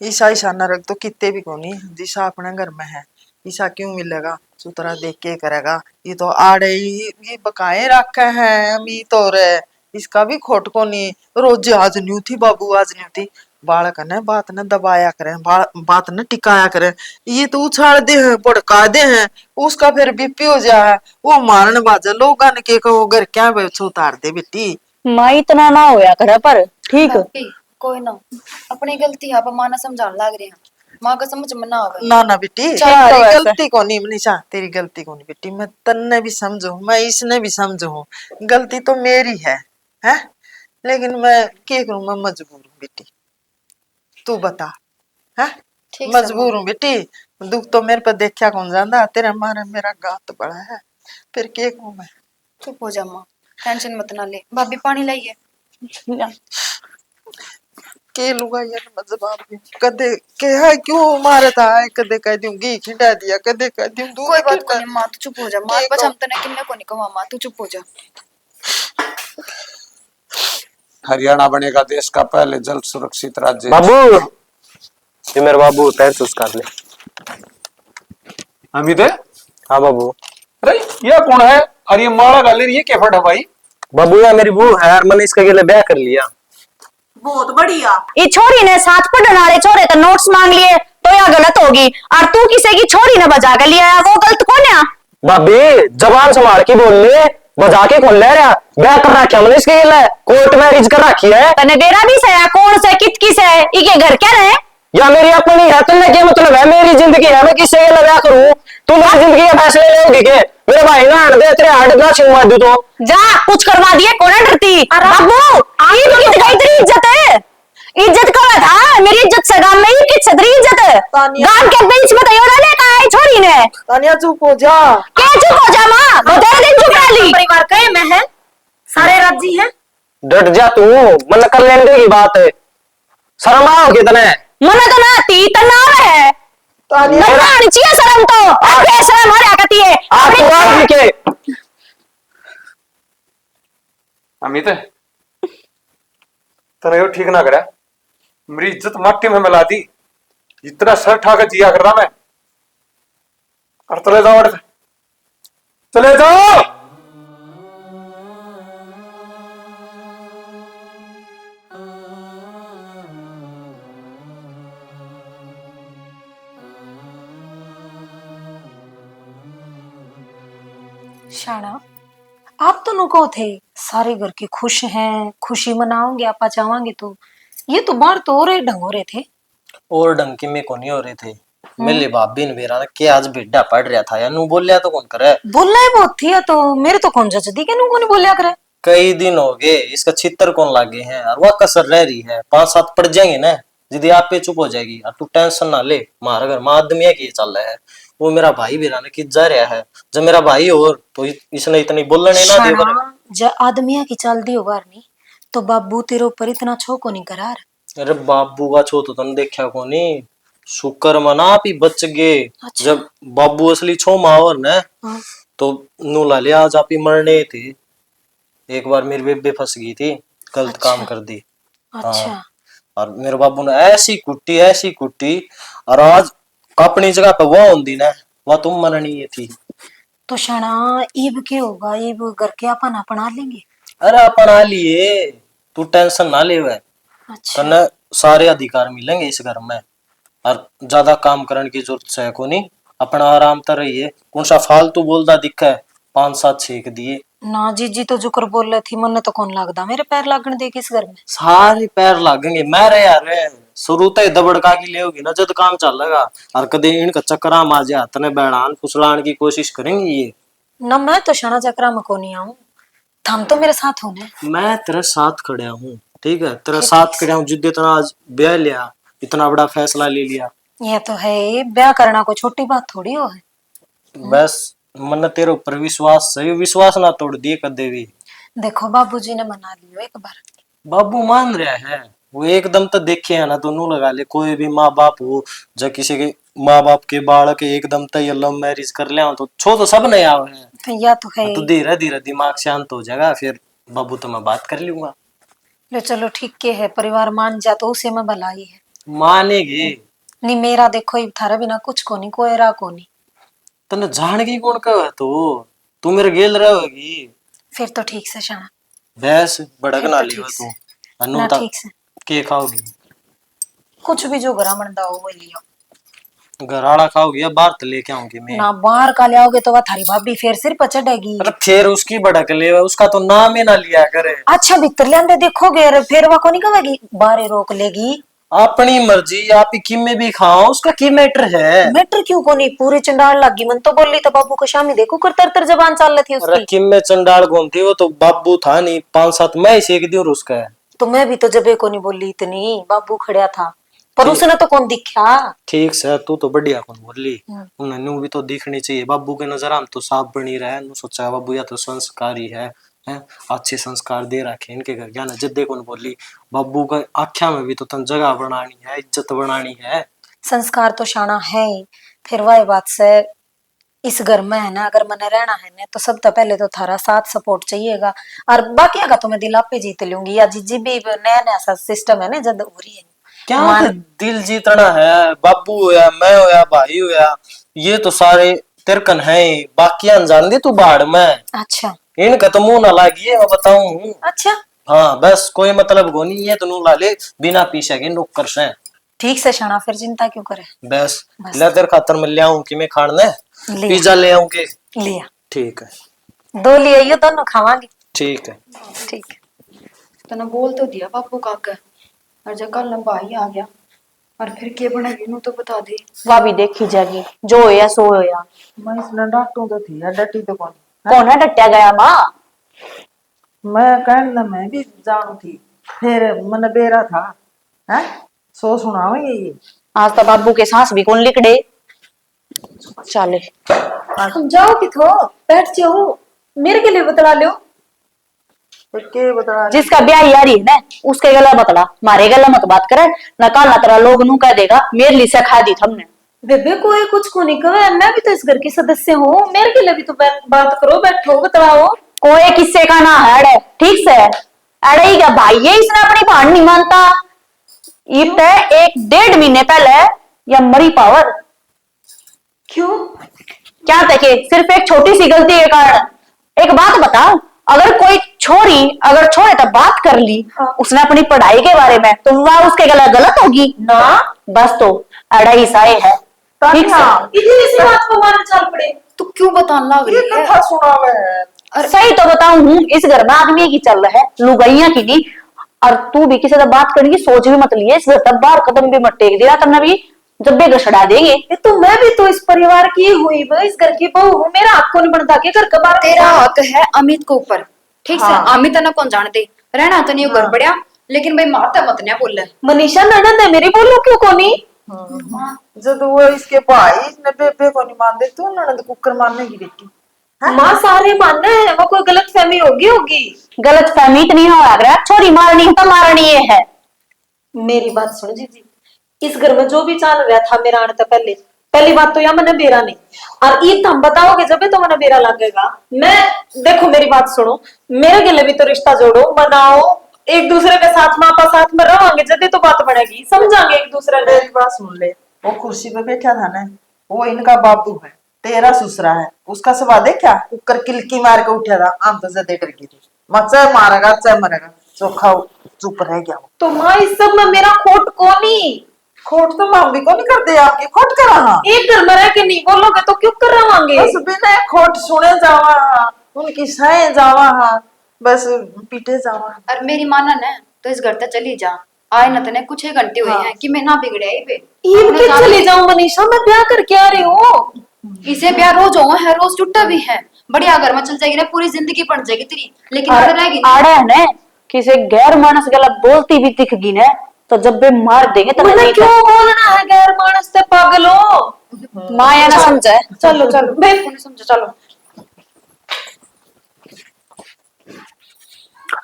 ईसा ईसा न रख तो कितने भी कोनी, दिशा अपने घर में है, ईसा क्यों मिलेगा, सुतरा देख के करेगा। ये तो आड़े ये बकाए रखे हैं अमी तो रे, इसका भी खोट को नहीं। रोज आज न्यू थी बाबू आज न्यू थी, बालक ने बात न दबाया करे, बात न टिकाया करे। ये तो उछाल दे हैं भड़का दे हैं, उसका फिर बीपी हो जाए, वो मारन बाजा लोग के कहो घर क्या उतार दे बेटी। माँ इतना ना होया करे पर ठीक। भाभी कोई ना, अपनी गलती आप माँ ने समझाने लग रही हैं, माँ का समझ में ना आवे। ना ना बेटी चल तो तेरी वैसे। गलती को नहीं मनीषा, तेरी गलती को नहीं बेटी, मैं तन्ने भी समझू मैं इसने भी समझू, गलती तो मेरी है। लेकिन मैं क्या करूं, मैं मजबूर हूँ बेटी, तू बता है। ठीक से मजबूर हूँ बेटी, दुख तो मेरे पर देखा कौन जाता, तेरे मारे मेरा गात बड़ा है, फिर क्या कहूँ मैं। चुप हो जा माँ, टेंशन मत ना ले। भाभी पानी लाइए। के लूंगा यार मैं जवाब दूं, कदे कहा क्यों मारता है, कदे कह दूं घी खिंडा दिया, कदे कह दूं दूध कोई बात को खिंडा। नहीं माँ, तू चुप हो जा माँ, बस हम तने किन्ने को नहीं कहा माँ, तू चुप हो जा। हरियाणा बनेगा देश का पहले जल सुरक्षित राज्य। बाबू ये मेरे बाबू पैर चूस कर ले। अमित है? हाँ बाबू। अरे ये कौन है, और ये माला गाले ये क्या फट है भाई? बाबू यार मेरी बहू है, और मैंने इसके लिए ब्याह कर लिया। बहुत बढ़िया। ये छोरी ने साथ पढ़ने वाले छोरे तो नोट्स मांग लिए तो यह गलत होगी, और तू किसी की छोरी ने बजा के लिया वो गलत कौन है? भाभी जबान संभाल के बोल ले, बजा के कौन ले रहा, ब्याह कर रखा मैंने इसके लिए, कोर्ट मैरिज कर रखी है। तने डेरा भी से है, कौन से कित की से इके घर क्या रहे? या मेरी अपनी है, तुमने क्या मतलब है, मेरी जिंदगी है, मैं किससे ये ब्याह करूं? तुम मेरी जिंदगी के फैसले लोगी के? मेरे भाई ना हट दे, तेरे हट ना छुआ दू तो जा कुछ करवा दिए कौन है डरती? बाबू आई तो कित गई तेरी इज्जत है, इज्जत का था मेरी इज्जत से गांव में ही कित सदरी इज्जत है, गांव के बीच में तैयार रहने का है छोरी ने। तानिया चुप हो जा। क्या चुप हो जा मां, बता दे चुप रह ली। परिवार का मैं है, सारे राजी हैं। डट जा तू, मन कर लेने की बात है, शर्म आओ कितने मन तो ना ती तनाव है, तानिया ना आनी चाहिए शर्म तो, अपने शर्म हो रखती है आप तो आप के। अमित तेरे यो ठीक ना करे, मेरी इज्जत मट्टी में मिला दी, इतना सर ठा के जिया कर रहा मैं, और तले जावड़ चले जाओ। शाना, आप तो नुको थे, सारे घर के खुश हैं, खुशी मनाओगे आपा चाहोगे तो, ये तो बाहर तो और ढंग हो रहे थे। और ढंग की में को नहीं हो रहे थे। मेरे भाभी ने बेरा के आज बेड्डा पड़ रहा था या नू बोलिया तो कौन करे। बोलना ही बहुत थी या तो मेरे तो कौन जच दी के नुको नहीं बोलिया करे। कई दिन हो गए इसका छितर कौन लागे हैं और वह कसर रह रही है, 5-7 पड़ जाएंगे ना यदि आप पे चुप हो जाएगी। और तू टेंशन ना ले, हमारा घर में आदमी की चल रहा है। वो मेरा भाई भी रहने की जा रहा है, जब मेरा भाई और तो इसने इतनी बोलने ना दे बर। जब आदमिया की चल दी होगा नहीं तो बाबू तेरे ऊपर इतना छो को नहीं करार। अरे बाबू का छो तो तुम देखा को नहीं, शुक्र मना आप ही बच गए। अच्छा। जब बाबू असली छो मावर ने हाँ। तो नू ला लिया, आज आप ही मरने थे। एक बार मेरी बेबे फंस गई थी, गलत अच्छा। काम कर दी। अच्छा। हाँ। और मेरे बाबू ने ऐसी कुट्टी और आज अपनी जगह पे वो होंगी ना, वह तुम मरनी थी। तो शाना ईब के होगा, ईब घर के अपन अपना लेंगे। अरे अपना लिए, तू टेंशन ना ले। वह अच्छा। तने सारे अधिकार मिलेंगे इस घर में और ज्यादा काम करने की जरूरत है को नहीं। अपना आराम तर रहिए, कौन सा फालतू बोलता दिखा है। 5-7 छेक दिए ना जीजी तो जुकर बोल रही थी, मन तो कौन लगदा मेरे पैर लागण दे किस घर में। सारे पैर लागेंगे। मेरे यार शुरू तो दबड़का की ले होगी ना जब काम चलेगा, और कदे इनका चक्करा माजे हाथ ने बैठान फुसलाने की कोशिश करेंगे ये। ना मैं तो शाना चक्रा में को नहीं आऊं, थम तो मेरे साथ होने। मैं तेरे साथ खड़ा हूँ, ठीक है, तेरे साथ खड़ा हूँ। जिद्दे इतना आज ब्याह लिया, इतना बड़ा फैसला ले लिया। ये तो है, ब्याह करना कोई छोटी बात थोड़ी हो है। बस मन तेरे ऊपर विश्वास सही, विश्वास ना तोड़ दिए कदे भी। देखो बाबूजी ने मना लियो एक बार। बाबू मान रहा है, वो एकदम तो देखे है ना, दोनों लगा ले। कोई भी माँ बाप हो, जब किसी के माँ बाप के बालक एकदम तो ये लव मैरिज कर लिया तो छो तो सब नहीं आवे हैं। तो या तो है। तो धीरे धीरे दिमाग शांत हो जाएगा, फिर बाबू तो मैं बात कर लूंगा। ले चलो ठीक के है, परिवार मान जा तो उसे में भलाई है। मानेगी नहीं मेरा देखो ये थारा बिना कुछ को नहीं, कोई रा को नहीं। तने जान की कौन कहे तो तू मेरे गेल रहेगी। फिर तो ठीक से शाना। भैंस भड़क फिर ना तो लियो ठीक तू। से। अनु ना तक ठीक से के खाओगी, कुछ भी जो घरा बनता हो वो लियो। घराड़ा खाओगी या बाहर तो लेके आऊंगी मैं। ना बाहर का ले आओगे तो वह थारी भाभी फिर सिर पर चढ़ेगी। अरे फिर उसकी भड़क ले, उसका तो नाम ही ना लिया करे। अच्छा भीतर ले आंदे देखोगे फिर वह को नहीं कहेगी, बाहर रोक लेगी। अपनी मर्जी, आप ही किम में भी खाओ, उसका की मैटर है। मैटर क्यों को नहीं, पूरी चंडाल लगी मन तो बोली तो बाबू को शामी देखो कर तर तर जबान चल रही थी अरे उसकी। किम में चंडाल घूमती, वो तो बाबू था नहीं, 5-7 मैं सेक दी और उसका है। तो मैं भी तो जबे को नहीं बोली इतनी, बाबू खड़ा था पर उसने तो कौन दिखा। ठीक से तू तो बढ़िया कौन बोली, उन्हें भी तो दिखनी चाहिए। बाबू के नजर हम तो साफ बनी रहे, नु सोचा बाबू या तो संस्कारी है, अच्छे संस्कार दे रखे इनके घर क्या ना। जिद्दे कौन बोली, बाबू का आख्या में भी तो तन जगह बनानी है, इज्जत बनानी है। संस्कार तो शाना है ही। फिर वह बात से इस घर में है ना, अगर मैंने रहना है ना तो सब तो पहले तो थारा साथ सपोर्ट चाहिएगा, और बाकी का तो मैं दिल पे जीत लूंगी। या जी भी नया नया सा सिस्टम है ना जद हो रही है क्या तो दिल जीतना है। बाबू होया, मैं होया, भाई होया, ये तो सारे तिरकन है, बाकी अनजान दे तू बाढ़ में। अच्छा इनका तो मुंह ना लागिए मैं बताऊं। अच्छा हाँ बस कोई मतलब को नहीं है, तो नू ला ले बिना पीछे के नौकर से। ठीक से शाना, फिर चिंता क्यों करे। बस बस। ले तेरे खातर मैं ले आऊं कि मैं खाने लिया। पिज्जा ले आऊं के। लिया ठीक है 2 लिए ये दोनों खावांगे। ठीक है। ठीक है। तो ना बोल तो दिया बापू काका, और जब कल ना भाई आ गया और फिर के बनेगी नू तो बता दे। वह भी देखी जाएगी, जो होया सो होया। मैं इसने डांटू तो थी या डटी तो कौन। कौन है डटिया गया माँ। मैं कहना मैं भी जानू थी, फिर मन बेरा था है सो सुनावेंगे ये। आज तो बाबू के सांस भी कौन लिकड़े चले। हम जाओ कि थो बैठ जाओ, मेरे के लिए बतला लो। तो के बता जिसका ब्याह यारी है ना उसके गला बतला, मारे गला मत बात करे। न काल न तेरा लोग नू कह देगा मेरे लिए से खा दी हमने। बेबे कोई कुछ को नहीं कहा, मैं भी तो इस घर की सदस्य हूँ, मेरे के लिए भी तो बात करो, बैठो बतलाओ। कोई किस्से का ना है अड़े, ठीक से अड़े ही क्या भाई ये इसने अपनी भान नहीं मानता। इतने 1-1.5 महीने पहले या मरी पावर। क्यों क्या देखे सिर्फ एक छोटी सी गलती के कारण। एक बात बता, अगर कोई छोरी अगर छोरे तब बात कर ली उसने अपनी पढ़ाई के बारे में, तो वह उसके गला गलत होगी ना। बस तो अड़ा ही साए है। ठीक से इतनी सी बात को मान चल पड़े। तू क्यों बताने लग ये रही है? कथा सुना मैं। और सही तो बताऊं हूँ, इस घर में आदमी की चल रहा है, लुगाइया की नहीं। और तू भी किसी से बात करने की सोच भी मत लिए, इस घर तक बाहर कदम भी मत टेक दिया तब भी जब भी गछड़ा देंगे। ये तो मैं भी तो इस परिवार की हुई, मैं इस घर की बहू हूँ, मेरा हक कौन बनता के घर कबार तेरा हक है अमित के ऊपर, ठीक से। हाँ। अमित ना कौन जानते, रहना तो नहीं कर पड़या, लेकिन भाई मारता मत ना बोले। मनीषा ननद है मेरी, बोलो क्यों कोनी। जब वो इसके भाई ने बेबे को नहीं मान दे तो ननद कुकर मारने की बेटी। माँ सारे मानना है, वो कोई गलत फहमी होगी। गलत फहमी तो नहीं हो, छोरी मारनी है तो मारनी है। मेरी बात सुन जी, इस घर में जो भी चल रहा था मेरा आने तो पहली बात तो यह मैंने बेरा नहीं, और ईद हम बताओगे जब भी तो मैंने बेरा लगेगा। मैं देखो मेरी बात सुनो, मेरे गले भी तो रिश्ता जोड़ो, मनाओ, एक दूसरे के साथ मापा साथ में रहोगे जब तो बात बनेगी, समझांगे एक दूसरे को। मेरी बात सुन ले, वो कुर्सी पे बैठा था ना, वो इनका बाबू है, तेरा ससुरा है। उसका स्वभाव देखा, कुकर किलकी मार के उठा था, आम तो ज्यादा डर गई थी। मचा मारेगा चाहे मरेगा, चोखा चुप रह गया। तो माँ इस सब में मेरा खोट कोनी। खोट तो माम भी को नहीं करते, आपकी खोट करा। हाँ एक घर में रह के नहीं बोलोगे तो क्यों करवाएंगे। बस बिना खोट सुने जावा, उनकी सहे जावा, हाँ बस पीटे जावा। और मेरी माना न तो इस घर तक चली जा, आए न तने कुछ ही घंटे हुए हैं कि मैं ना बिगड़े आई बे। ईद के चले जाऊं मनीषा, मैं ब्याह करके आ रही हूँ। इसे प्यार रोज हो है, रोज टूटा भी है, बढ़िया घर में चल जाएगी ना, पूरी जिंदगी बन जाएगी तेरी, लेकिन आड़े रहेगी ना। आड़े है ना, किसी गैर मानस गला बोलती भी दिखगी ना तो जब भी मार देंगे तब मैंने क्यों बोलना है गैर मानस से, पागलो। माया ना समझे। चलो चलो समझो, चलो।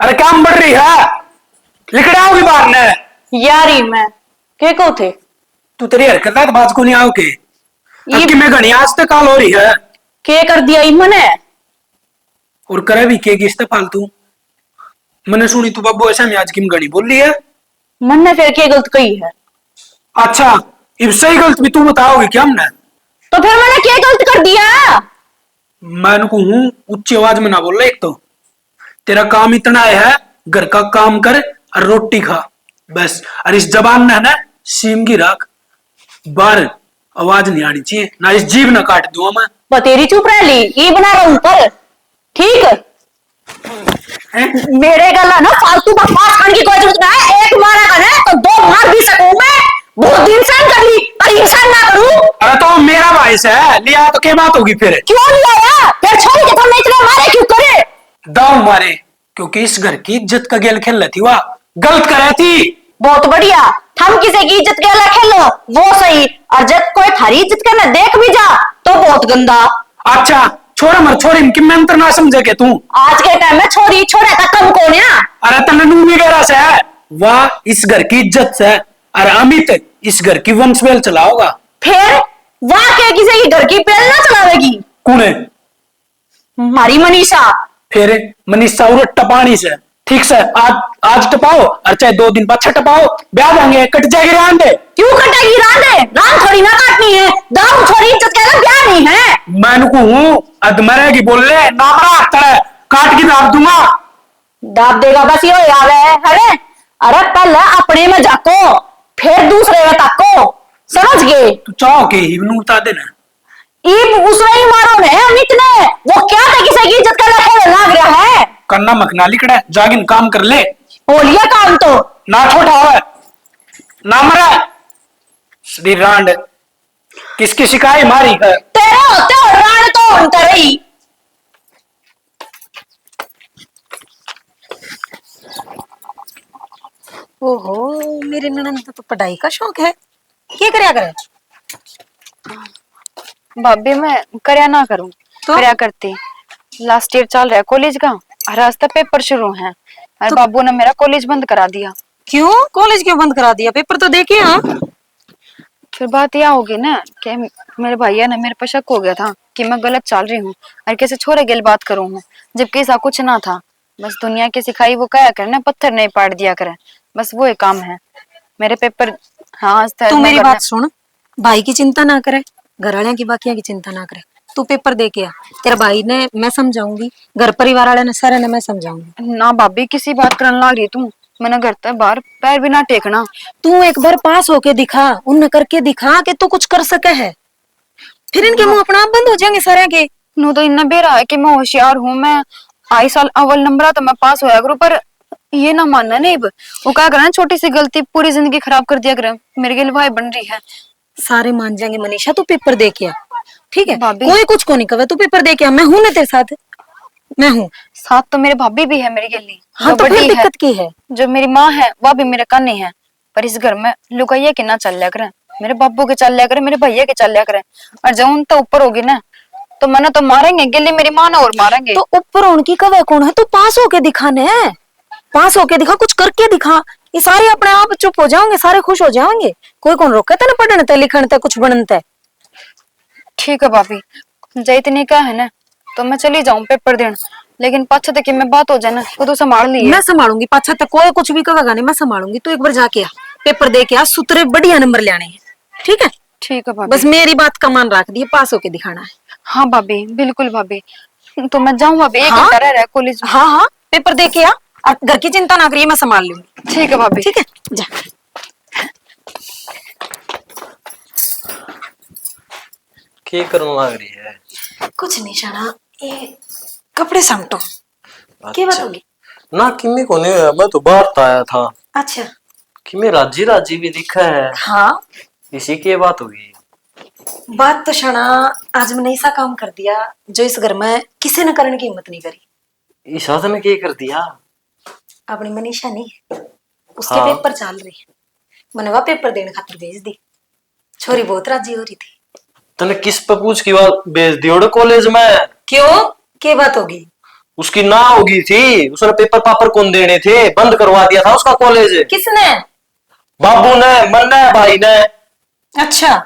अरे क्या बढ़ रही है, लिखड़े आओगी बाहर ने। यारी मैं के को थे तू तेरी हरकत है तो बात को नहीं आओ के कि मैं घनी आज तक काल हो रही है के कर दिया इमने। और करे भी के किस्ते फालतू। मैंने सुनी तू बाबू ऐसा मैं आज की घनी बोल रही है। मन ने फिर के गलत कही है। अच्छा इब सही गलत भी तू बताओगी क्या हमने। तो फिर मैंने क्या गलत कर दिया। मैं हूं उच्च आवाज में ना बोल रहा। एक तो तेरा काम इतना है, घर का काम कर और रोटी खा बस। और इस जबान में है ना सीम की राख, बाहर आवाज नहीं आनी चाहिए, ना इस जीभ ना काट दूंगा मैं। बतेरी चुप रह ली, ये बना रहा हूं पर ठीक है। मेरे गला ना फालतू बकवास करने की कोई जरूरत ना है। एक मारा का ना तो दो मार भी सकूं मैं, बहुत इंसान कर ली पर इंसान ना करूं। अरे तो मेरा भाई से लिया तो क्या बात होगी फिर। क्यों लिया यार, फिर छोरी के तुमने इतने मारे क्यों करे। दाव मारे क्योंकि इस घर की इज्जत का गेल खेल रही थी, वह गलत कर रही थी। बहुत बढ़िया, हम किसी की इज्जत के लिए खेलो वो सही, और जब कोई थारी इज्जत करना देख भी जा तो बहुत गंदा। अच्छा छोरा मर छोरी की मंत्र ना समझे के तू। आज के टाइम में छोरी छोरा का कम कौन है। अरे तन्नू वगैरह से है, वह इस घर की इज्जत से, और अमित इस घर की वंशवेल चलाओगा। फिर वहां के किसी की घर की पेल ना चलावेगी। कौन है? हमारी मनीषा। फिर मनीषा और टपानी से ठीक से आज टपाओ और चाहे 2 दिन बाद टपाओ, ब्याह देंगे, कट जाएगी रांदे। क्यों कटेगी रांदे, रान थोड़ी ना काटनी है, दाम थोड़ी इज्जत का ब्याह नहीं है। मैं हूं अदमरेगी बोल ले नामरा तरह काट की दाब दूंगा। दाब देगा बस यो याद है अरे। अरे पहले अपने में जाको फिर दूसरे में ताको, समझ गए। तू चाहो के ही उता देना। ईब उसने ही मारो ने अमित ने, वो क्या था किसी की इज्जत का लखेड़ लाग रहा है। करना मखना लिखड़ा जागिन काम कर ले। हो लिया काम तो ना छोटा हो ना मरा श्री रांड किसकी शिकायत मारी है। तेरा होते हो रान तो उनता रही। ओहो मेरे ननद तो पढ़ाई का शौक है, क्या करया करे। भाभी मैं करया ना करूं तो? करया करती। लास्ट ईयर चल रहा है कॉलेज का, और आज तक पेपर शुरू हैं, और तो? बाबू ने मेरा कॉलेज बंद करा दिया। क्यों कॉलेज क्यों बंद करा दिया, पेपर तो देखे। हाँ फिर बात यह होगी ना कि मेरे भैया ने मेरे पर शक हो गया था कि मैं गलत चल रही हूँ और कैसे छोरे गिल बात करूँ मैं, जबकि ऐसा कुछ ना था। बस दुनिया की सिखाई वो कहा करना, पत्थर नहीं पाट दिया करे, बस वो एक काम है। मेरे पेपर हाँ तू मेरी बात सुन, भाई की चिंता ना करे, घर वाले की बाकिया की चिंता ना करे, तू पेपर दे के आ। तेरा भाई ने मैं समझाऊंगी, घर परिवार वाले ने सारे ने मैं समझाऊंगी। ना भाभी किसी बात करने लग रही तू। मैंने घर तक बाहर पैर भी ना टेकना। तू एक बार पास होके दिखा, उन करके दिखा कि तू कुछ कर सके है, फिर इनके मुंह अपना आप बंद हो जाएंगे सारे के। नू तो इतना बेरा है कि मैं होशियार हूँ, मैं आई साल अव्वल नंबर तो मैं पास होया करूँ, पर ये ना मानना नहीं। वो क्या करे, छोटी सी गलती पूरी जिंदगी खराब कर दिया करे। मेरे के लिए भाई बन रही है। सारे मान जाएंगे मनीषा, तू पेपर दे के आ, ठीक है? भाभी। कोई कुछ को नहीं कहे, तू पेपर दे के आ, मैं हूं ना तेरे साथ, मैं हूँ। साथ तो मेरे भाभी भी है मेरे के लिए। हाँ जो तो फिर बड़ी है, दिक्कत की है? जो मेरी माँ है वह भी मेरे कन्नी है। पर इस घर में लुकाइया के ना चल लिया करे, मेरे बाबू के चल लिया करे, मेरे भैया के चल लिया करे। और जब उन तो ऊपर होगी ना तो मैंने तो मारेंगे गिल्ली, मेरी माँ ना और मारेंगे। तो ऊपर उनकी कवे कौन है? तू पास होके दिखाने है, पास होके दिखा, कुछ करके दिखा। ये सारे अपने आप चुप हो जाओगे, सारे खुश हो जाएंगे। कोई कौन रोके तेने पढ़ने ते लिखने ते कुछ बनते? ठीक है भाभी, जय इतनी का है ना तो मैं चली जाऊं पेपर देने, लेकिन पाछे तक में बात हो जाए ना वो तो संभाल ली। मैं संभालूंगी, पाछा तक कोई कुछ भी कहेगा नहीं, मैं संभालूंगी। तू एक बार जाके आ, पेपर दे के आ, सूत्रे बढ़िया नंबर ले आने हैं, ठीक है? ठीक है भाभी। बस मेरी बात का मान रख दी, पास होके दिखाना है। हाँ भाभी, बिल्कुल भाभी। तो मैं जाऊँ भाभी, एक हाँ? घंटा रह रहा है कॉलेज में। हाँ हाँ, पेपर दे के आ, और घर की चिंता ना करिए, मैं संभाल लूंगी। ठीक है भाभी। ठीक है, जा। क्या करने लग रही है? कुछ नहीं शाना, ये कपड़े समटो। क्या बात होगी? ना किमी को नहीं, मैं तो बाहर तो आया था अच्छा। कि मैं राजी राजी भी दिखा है। हाँ, इसी की बात होगी। बात तो शाना, आज मैंने ऐसा काम कर दिया जो इस घर में किसी ने करने की हिम्मत नहीं करी। ईशा ने क्या कर दिया? अपनी मनीषा नहीं है, उसके हाँ। पेपर चल रही है, मैंने वह पेपर देने खातिर भेज दी। छोरी बहुत राजी हो रही थी। तने किस पे पूछ की बात भेज दी ओडे कॉलेज में? क्यों, क्या बात होगी? उसकी ना होगी थी, उसने पेपर पापर कौन देने थे, बंद करवा दिया था उसका कॉलेज। किसने? बाबू ने, मन्ना भाई ने। अच्छा,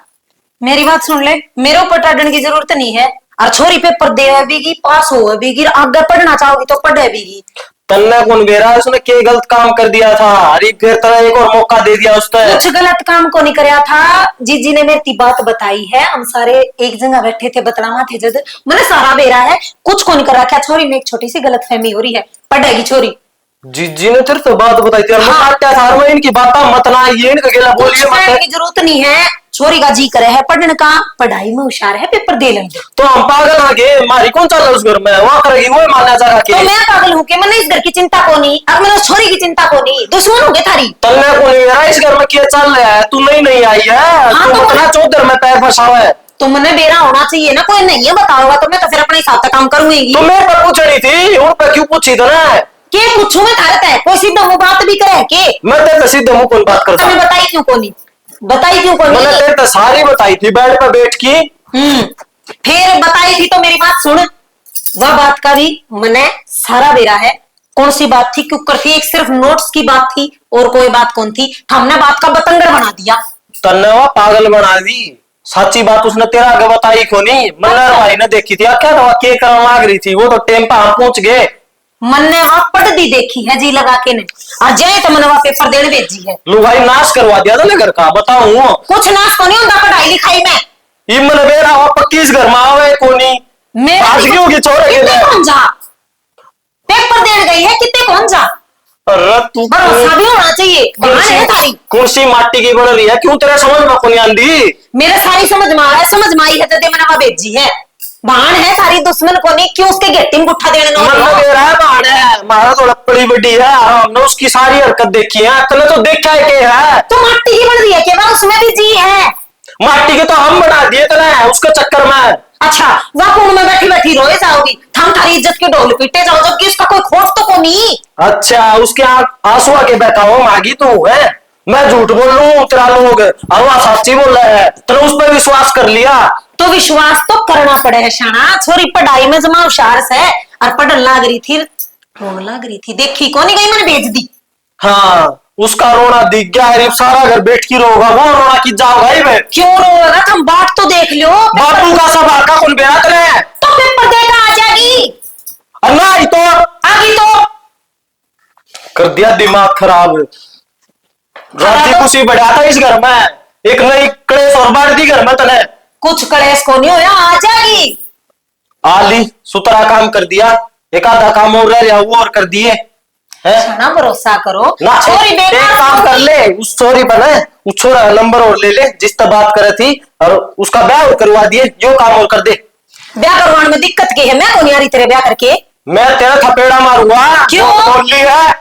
मेरी बात सुन ले, मेरे ऊपर टाड़ने की जरूरत नहीं है। और छोरी पेपर दे बीगी, पास हो बीगी, आगे पढ़ना चाहोगी तो पढ़े बीगी। तन्ने कौन बेरा, उसने क्या गलत काम कर दिया था? अरे फिर तरह एक और मौका दे दिया उसने। कुछ गलत काम को नहीं कराया था। जीजी ने मेरी बात बताई है, हम सारे एक जगह बैठे थे, बतलावा थे जद, मैंने सारा बेरा है, कुछ को नहीं करा। क्या छोरी में एक छोटी सी गलत फहमी हो रही है, पढ़ेगी छोरी। जीजी ने तेरे तो बात बताई थी। हाँ। मैं इनकी बात मत ना, ये इनका गेला बोलिए मत। की जरूरत नहीं है, छोरी का जी करे है पढ़ने का, पढ़ाई में होशियार है, पेपर दे लेंगे। तो हम पागल आ गए, मारी कौन चल रहा उस घर में, वहां करेगी वो माना जा तो मैं पागल हूँ कि मैंने इस घर की चिंता को नहीं, अब मैंने उस छोरी की चिंता को नहीं, दुश्मन हो गए थारी। तन्ने को नहीं मेरा इस घर में क्या चल रहा है, तू नहीं आई है। हाँ, तू अपना चौधर में पैर फंसा हुआ है। तो मैंने बेरा होना चाहिए ना, कोई नहीं है बताओगा तो मैं तो फिर अपने हिसाब से काम करूंगी। तो मेरे पर पूछनी थी, उन पर क्यों पूछी तो ना? के पूछू मैं थारत है, कोई सीधा मुंह बात भी करे के? मैं तेरे सीधे मुंह कौन बात करता? तुम्हें बताई क्यों कोनी, बताई क्यों कोनी? मैंने तेरे तो सारी बताई थी बेड पर बैठ की। फिर बताई थी तो मेरी बात सुन, वह बात का भी मैंने सारा बेरा है। कौन सी बात थी, क्यों करती? एक सिर्फ नोट्स की बात थी और कोई बात कौन थी? हमने बात का बतंगड़ बना दिया। तन्ने वो पागल बना दी। सच्ची बात उसने तेरा आगे बताई को नहीं, मन्नर भाई ने देखी थी। क्या था क्या करने लाग रही थी, वो तो टेम पे हम पहुंच गए। मन्ने वहां पढ़ दी देखी है जी लगा के ने, और जय तो मैंने वहां पेपर देने भेजी है। लो भाई नाश करवा दिया था ना घर का, बताऊं? कुछ नाश को नहीं होता पढ़ाई लिखाई में। ये मन बेरा हो पक्कीस घर में आवे कोनी मेरा आज क्यों की छोड़ के कितने कौन जा पेपर देने गई है, कितने कौन जा? अरे तू भरोसा भी होना चाहिए। बहान है थारी, कुर्सी माटी की बन रही है, क्यों तेरे समझ में कोनी आंदी? मेरे सारी समझ में आ रहा है, समझ में आई है तो मैंने वहां भेजी है। बहान है सारी, दुश्मन को नहीं, क्यों उसके गेटी में गुट्ठा देने मन में बेरा है बाण है, मारा थोड़ा बड़ी बड़ी है, हमने उसकी सारी हरकत देखी है। तने तो देखा है के है तो माटी की बन रही है केवल, उसमें भी जी है। माटी के तो हम बना दिए तने उसके चक्कर में। अच्छा, वह कुंड में बैठी बैठी रोए जाओगी, थम थारी इज्जत के ढोल पीटे जाओ, जबकि उसका कोई खोट तो को नहीं। अच्छा, उसके आंसू आके बैठा हो मागी तू है? मैं झूठ बोल लूं तेरा लोग अवा सच्ची बोल रहे हैं, तूने उस पर विश्वास कर लिया? तो विश्वास तो करना पड़े है शाना। छोरी पढ़ाई में जमा होशियार है, और पढ़न लाग रही थी, रोन लाग रही थी, देखी कौन गई मैंने भेज दी। हाँ, उसका रोना दिख गया है, सारा घर बैठ की रोगा, वो रोना की जाओगा ही मैं। क्यों रोएगा, तुम बात तो देख लो। बापू का सब आका कौन बेरा तेरे? तो पेपर देगा आ जाएगी। अन्ना ही तो आगी तो कर दिया दिमाग खराब। राती खुशी बढ़ा था इस घर में, एक नई क्लेश और बांट दी घर में तने। कुछ कलेश को नहीं होया, आ जाएगी। आली सुतरा काम कर दिया, एक आधा काम और रह गया वो और कर दिए है ना भरोसा करो ना। छोरी एक बेकार काम कर ले, उस छोरी पर ना उस छोरा का नंबर और ले ले जिससे बात करे थी, और उसका ब्याह और करवा दिए, जो काम और कर दे। ब्याह करवाने में दिक्कत की है? मैं कौन यारी तेरे ब्याह करके? मैं तेरा थपेड़ा मारूंगा। क्यों? बोल ली है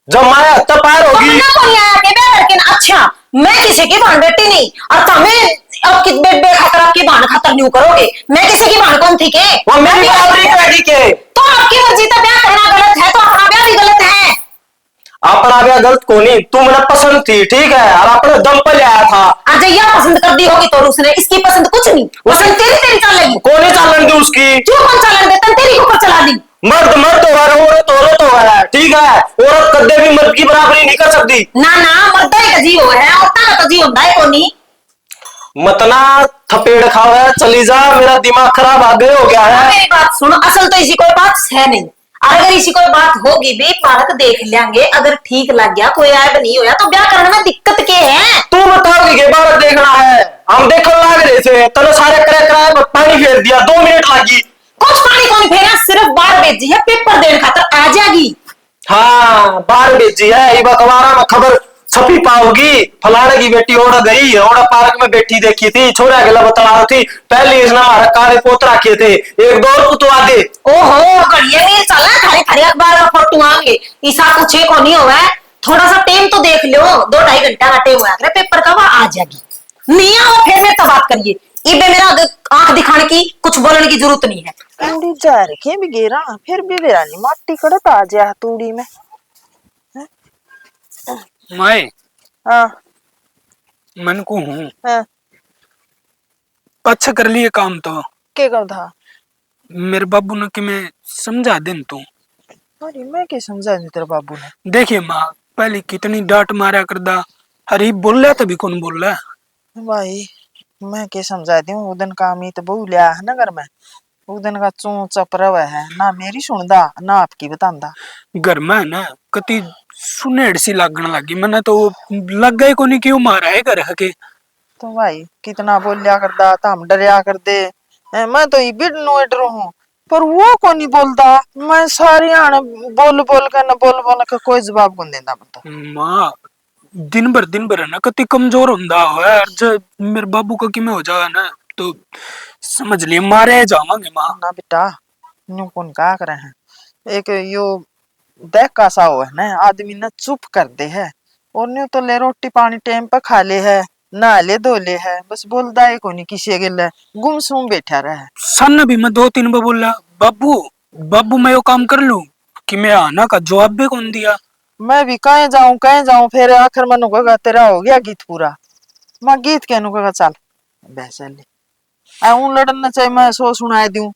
जब माया हत्या पार तो होगी। मैं कौन आया के ब्याह करके ना? अच्छा मैं किसी की भान बेटी नहीं, और तुम्हें अब किस बेबे खातर आपकी भान खातर न्यू करोगे? मैं किसी की भान कौन थी के? वो मेरी बाबरी पैड़ी के। तो आपकी मर्जी का ब्याह करना गलत है तो अपना ब्याह भी गलत है। अपना ब्याह गलत को नहीं, तू मेरा पसंद थी ठीक है, और अपने दम पर ले आया था। अच्छा यह पसंद कर दी होगी तो उसने, इसकी पसंद कुछ नहीं, पसंद तेरी तेरी चलेगी। कौन ही चालन दी उसकी? क्यों कौन चलन देता? तेरी ऊपर चला दी। मर्द मर्द हो रहा, औरत हो रहा है ठीक है, औरत कदे भी मर्द की बराबरी नहीं कर सकती। ना ना मर्दा ही का जीव है, औरता का तो जीव होता है कोनी। मतना थपेड़ खाओ है, चली जा, मेरा दिमाग खराब आगे हो गया है। मेरी बात सुनो, असल तो इसी कोई बात है नहीं, और अगर इसी कोई बात होगी भी पारक देख लेंगे, अगर ठीक लग गया कोई ऐब नहीं होया तो ब्याह करने में दिक्कत के है? तू बताओगी कि बालक देखना है? हम देखने लग रहे थे, तने सारे करे कराए पानी फेर दिया, 2 मिनट लगी। कुछ पानी कौन फेरा, सिर्फ बार भेजी है पेपर देने खातर आ जाएगी। हाँ बाहर भेजी है, ये अखबार में खबर छपी पाओगी, फलाने की बेटी ओढ़ गई, ओढ़ पार्क में बैठी देखी थी, छोरा गला बतला रही थी, पहले इसने हमारा काले पोत रखे थे, एक दो कुतवा दे। ओहो घड़िया नहीं चला, थारे थारे अखबार में फोटो आएंगे, ऐसा कुछ है को नहीं हुआ है, थोड़ा सा टाइम तो देख लो, 2-2.5 घंटा का टाइम हुआ करे पेपर का, वह आ जाएगी। नहीं आओ फिर मेरे तो बात करिए, इबे मेरा आंख दिखाने की कुछ बोलने की जरूरत नहीं है। तूड़ी जा रखे भी गेरा, फिर भी बेरानी माटी कड़त आ जा तूड़ी में। मैं हाँ मन को हूँ हाँ अच्छा कर लिए काम तो के कब था? मेरे बाबू ने कि मैं समझा दिन तू। अरे मैं क्या समझा नहीं तेरे बाबू ने? देखिए माँ पहले कितनी डांट मारा करदा, हरी बोल रहा तभी कौन बोल रहा है। भाई मैं क्या समझा दी हूँ, उदन का अमित बहु लिया है ना घर में, उदन का चू चप रहा है ना, मेरी सुनदा ना आपकी बतांदा। घर में है ना कति सुनेड़ सी लागण लगी, मैंने तो लग गई को नहीं क्यों मारा है घर के। तो भाई कितना बोलिया करदा था, हम डरिया कर दे, मैं तो ये बिड नो डरो हूँ, पर वो को नहीं बोलता, मैं सारी आने बोल बोल कर न बोल बोल कर कोई जवाब कौन देता बता। माँ दिन भर है ना कति कमजोर होंदा है, और जब मेरे बाबू का कि मैं हो जाएगा ना तो समझ लिए मारे जावांगे माँ। ना बेटा न्यू कौन का करे हैं, एक यो देख का सा हो है ना, आदमी ना चुप कर दे है, और न्यू तो ले रोटी पानी टाइम पर खा ले है, नहा ले धो ले है, बस बोलता है को नहीं किसी के गुमसुम बैठा रहा है। सन भी मैं 2-3 बार बोला बाबू बाबू मैं यो काम कर लूं, कि मैं आना का जवाब भी कौन दिया। मैं भी कहीं जाऊं, फिर आखिर मनु कहा तेरा हो गया गीत पूरा, मैं गीत कहनु कहा चल वैसे ले उन लड़ना चाहिए, मैं सो सुनाए दूं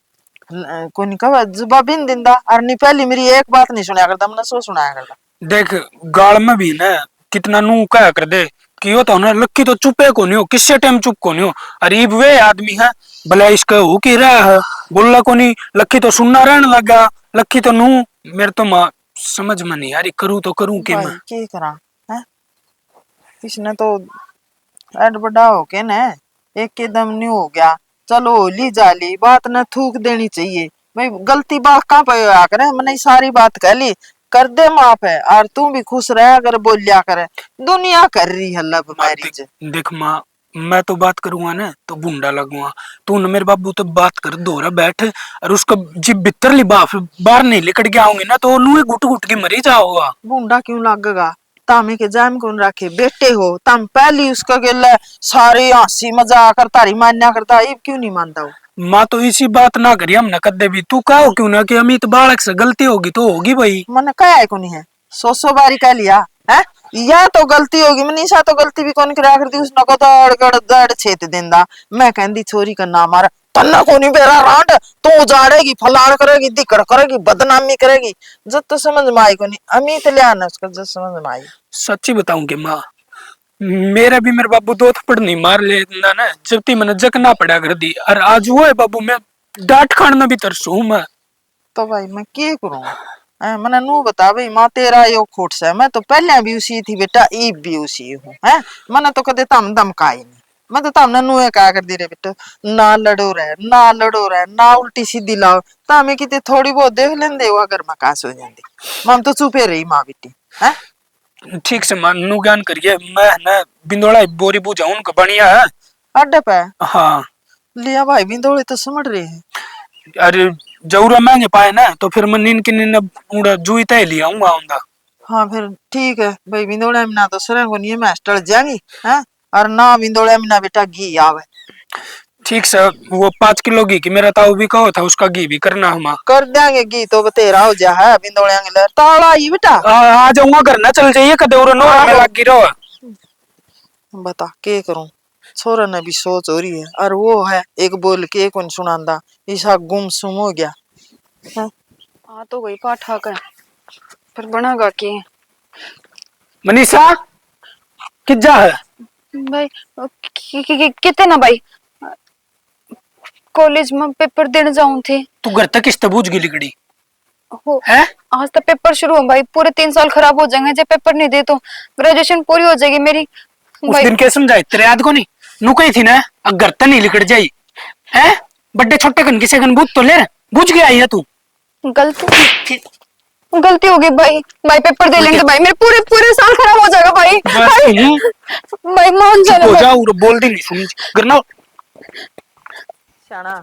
कोई नहीं कहा जवाब ही नहीं दिंदा, और नहीं पहली मेरी एक बात नहीं सुनाया करता, मैंने सो सुनाया करता। देख गाल में भी ना कितना नू कहा कर दे कि यो तो ना लक्की तो चुपे को नहीं हो, किससे टाइम चुप को नहीं हो, अरीब वे आदमी है भला इसका हो की रहा है बोलना को नहीं, लक्की तो सुनना रहने लगा, लक्की तो नू मेरे तो माँ समझ में नहीं यार करूँ तो करूँ कि मैं क्या करा है, इसने तो ऐड बड़ा हो के न एक के दम नहीं हो गया, चलो होली जाली बात न थूक देनी चाहिए, भाई गलती बात कहाँ पे आ करे, मैंने सारी बात कह ली कर दे माफ है, और तू भी खुश रह अगर बोलिया करे, दुनिया कर रही है लब मैरिज। देख माँ मैं तो बात करूंगा ना तो बूंदा लगूंगा, तू न मेरे बाबू तो बात कर दोरा बैठ, और उसका जिब भीतरली बाप बाहर नहीं लेकर के आओगे ना तो नुए घुट घुट के मरी जाओगा। बूंदा क्यों लगेगा, तामे के जाम कौन रखे, बेटे हो तम पहली उसका गेला सारी हंसी मजाक कर तारी मान्या करता, ये क्यों नहीं मानता वो? माँ तो इसी बात ना करी हम न कदे भी, तू कहो क्यों ना कि अमित बालक से गलती होगी तो होगी भाई। मैंने कहा है कौन है, 100 बारी कह लिया है, या तो गलती होगी, मनीषा तो गलती भी कौन करा करती, उसने को तो अड़गड़ दड़ छेत देंदा, मैं कहती छोरी का नाम मारा तन्ना को नहीं बेरा रांट, तो उजाड़ेगी फलान करेगी दिक्कत करेगी बदनामी करेगी, जब तो समझ में आई को नहीं, अमित ले आना उसका जब समझ में आई। सच्ची बताऊं कि माँ मेरा भी मेरे बाबू 2 थप्पड़ नहीं मार लेता ना जब ती मैंने जकना पड़ा कर दी, और आज वो है बाबू मैं डांट खाना भी तरसू मैं। तो भाई मैं क्या करूं, मैंने नू बता भाई माँ तेरा यो खोट से, मैं तो पहले भी उसी थी बेटा ईब भी उसी हूँ है, मैंने तो कदे तम दम का ही नहीं। मैं तो तमने नुए क्या कर दी रे बेटा, ना लड़ो रहे ना उल्टी सीधी लाओ, तामे किते थोड़ी बहुत देख लेंदे वो अगर मैं कास हो जाती, मम तो चुपे रही माँ बेटी है। ठीक से मान नु ज्ञान करिए, मैं ना बिंदोड़ा बोरी बुझाऊं उनका बढ़िया है। अड्डे पे हाँ लिया भाई भी दौड़े तो समझ रहे हैं। अरे जरूर महंगे पाए ना तो फिर मैं नीन की नीन उड़ा जुई तय लिया आऊंगा उनका। हाँ फिर ठीक है भाई, बिंदोड़े में ना तो सरें को नहीं मैं टल जाएंगी है, और ना बिंदोड़े में ना बेटा घी आवे। ठीक से वो 5 किलो घी की मेरा ताऊ भी कहो था, उसका घी भी करना हम कर देंगे घी तो बतेरा हो जा है बिंदोड़े अंगले ताला ही बेटा। आ जाऊंगा घर ना चल जाइए कदे और नो में लग गिरो। बता के करूं, छोरा ने भी सोच हो रही है और वो है एक बोल के एक सुनांदा, ईसा गुमसुम हो गया। हाँ तो वही पाठा का पर बनागा के मनीषा किज्जा है भाई कितने ना भाई कॉलेज में पेपर देने जाऊं थे। तू घर तक किस तबूज की लिगड़ी हो है? आज तक पेपर शुरू हो भाई, पूरे 3 साल खराब हो जाएंगे जब पेपर नहीं दे तो ग्रेजुएशन पूरी हो जाएगी मेरी। उस दिन क्या समझाए तेरे याद को नहीं, नु कही थी ना घर तक नहीं लिकड़ जाई है, बड्डे छोटे कन किसे कन बुझ तो ले बुझ गया है तू। गलती होगी भाई, भाई पेपर दे लेंगे भाई, मेरे पूरे पूरे साल खराब हो जाएगा भाई। भाई मान जाना हो जाओ बोल दी नहीं सुन करना। शाना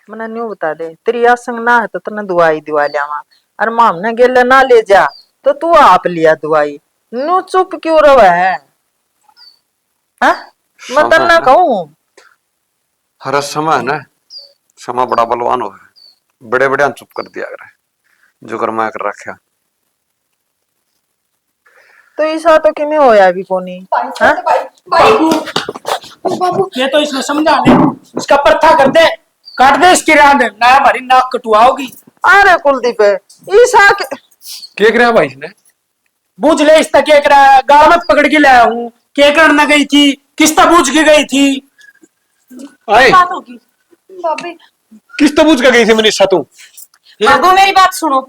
मने न्यू बता दे, तेरी आसंग ना है तो तने दवाई दिवा लियावा, और माम ने गेले ना ले जा तो तू आप लिया दवाई, नु चुप क्यों रहे है? हाँ मैं तन्ना कहूँ हर समय ना समय बड़ा बलवान हो है, बड़े बड़े चुप कर दिया करे जो कर मैं कर रखा। तो ऐसा तो किमें होया भी कोनी। बाबू ये तो इसने समझा ले, इसका पर्था कर दे, काट दे इसकी रात ना हमारी नाक कटवाओगी। अरे कुलदीप ईसा क्या कर रहा भाई इसने? बूझ ले इसका क्या करा, गामत पकड़ के लाया हूँ, क्या करना गई थी, किस्ता बूझ के गई थी। आए बात होगी भाभी किस तबूज का गई थी मनीषा तू? बाबू मेरी बात सुनो,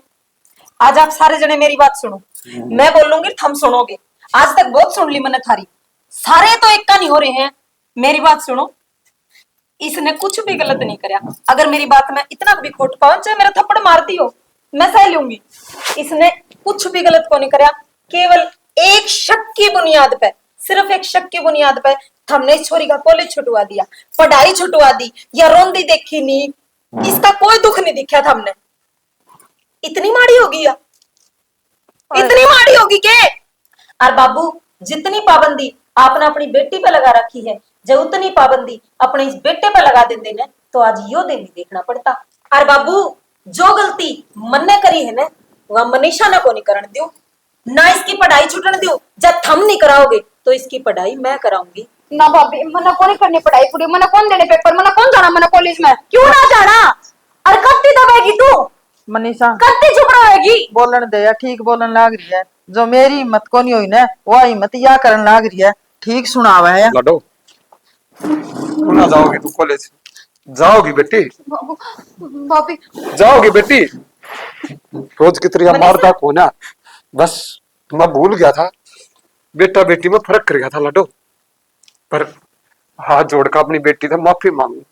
आज आप सारे जने मेरी बात सुनो, मैं बोलूंगी थम सुनोगे। आज तक बहुत सुन ली मैंने थारी, सारे तो एक का नहीं हो रहे हैं। मेरी बात सुनो, इसने कुछ भी गलत नहीं करा, अगर मेरी बात में इतना भी खोट पाओ चाहे मेरा थप्पड़ मारती हो मैं सह लूंगी। इसने कुछ भी गलत को नहीं करा, केवल एक शक की बुनियाद पे, सिर्फ एक शक की बुनियाद पे हमने इस छोरी का कॉलेज छुटवा दिया, पढ़ाई छुटवा दी, या रोंदी देखी नहीं, इसका कोई दुख नहीं दिखा था हमने। इतनी माड़ी होगी या इतनी माड़ी होगी के? और बाबू जितनी पाबंदी आपने अपनी बेटी पे लगा रखी है, जो उतनी पाबंदी अपने इस बेटे पे लगा देते ने तो आज यो दिन नहीं देखना पड़ता। और बाबू जो गलती मन ने करी है ना वह मनीषा ने को नहीं करने दो, ना इसकी पढ़ाई छूटने दो, जब थम नहीं कराओगे तो इसकी पढ़ाई मैं कराऊंगी। ना भाभी मना कौन करनी पढ़ाई पूरी, मना कौन देने पेपर, मना कौन जाना मना कॉलेज में। क्यों ना जाना? अरे कत्ती दबेगी तू, मनीषा कत्ती चुप रहेगी? बोलन दे या ठीक बोलन लाग रही है, जो मेरी हिम्मत को नहीं हुई ना वो हिम्मत या करन लाग रही है, ठीक सुनावा है। लडो तू ना जाओगी, तू कॉलेज जाओगी बेटी, भाभी जाओगी बेटी। रोज की तरह मारता को ना, बस मैं भूल गया था, बेटा बेटी में फर्क कर गया था लडो, पर हाथ जोड़कर अपनी बेटी से माफी मांगू,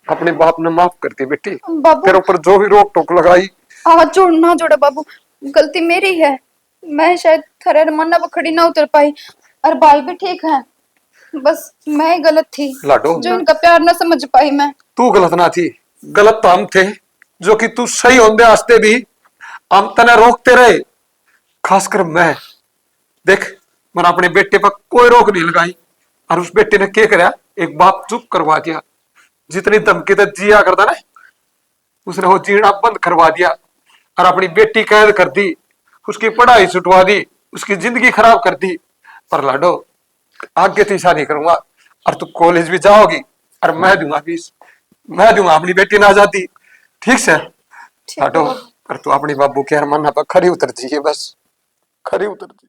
अपने बाप ने माफ कर दी बेटी, तेरे ऊपर जो भी रोक टोक लगाई। हाथ जोड़ ना जोड़ा बाबू, गलती मेरी है, मैं शायद थरे मन्ना पर खड़ी ना उतर पाई, और भाई भी ठीक है, बस मैं ही गलत थी जो इनका प्यार ना समझ पाई मैं। तू गलत ना थी, गलत तो हम थे जो कि तू सही होंदे आस्ते भी हम तने रोकते रहे, खासकर मैं देख मैंने अपने बेटे पर कोई रोक नहीं लगाई, और उस बेटे ने क्या कराया, एक बाप चुप करवा दिया, जितनी धमकी तक जिया करता ना उसने वो जीना बंद करवा दिया, और अपनी बेटी कैद कर दी, उसकी पढ़ाई छुटवा दी, उसकी जिंदगी खराब कर दी। पर लाडो आगे तो ऐसा नहीं करूंगा, और तू कॉलेज भी जाओगी और मैं दूंगा फीस, मैं दूंगा अपनी बेटी ना जाती, ठीक से लाडो। पर तू अपनी बाबू के अरमान पर खरी उतर जी, बस खरी उतर जी।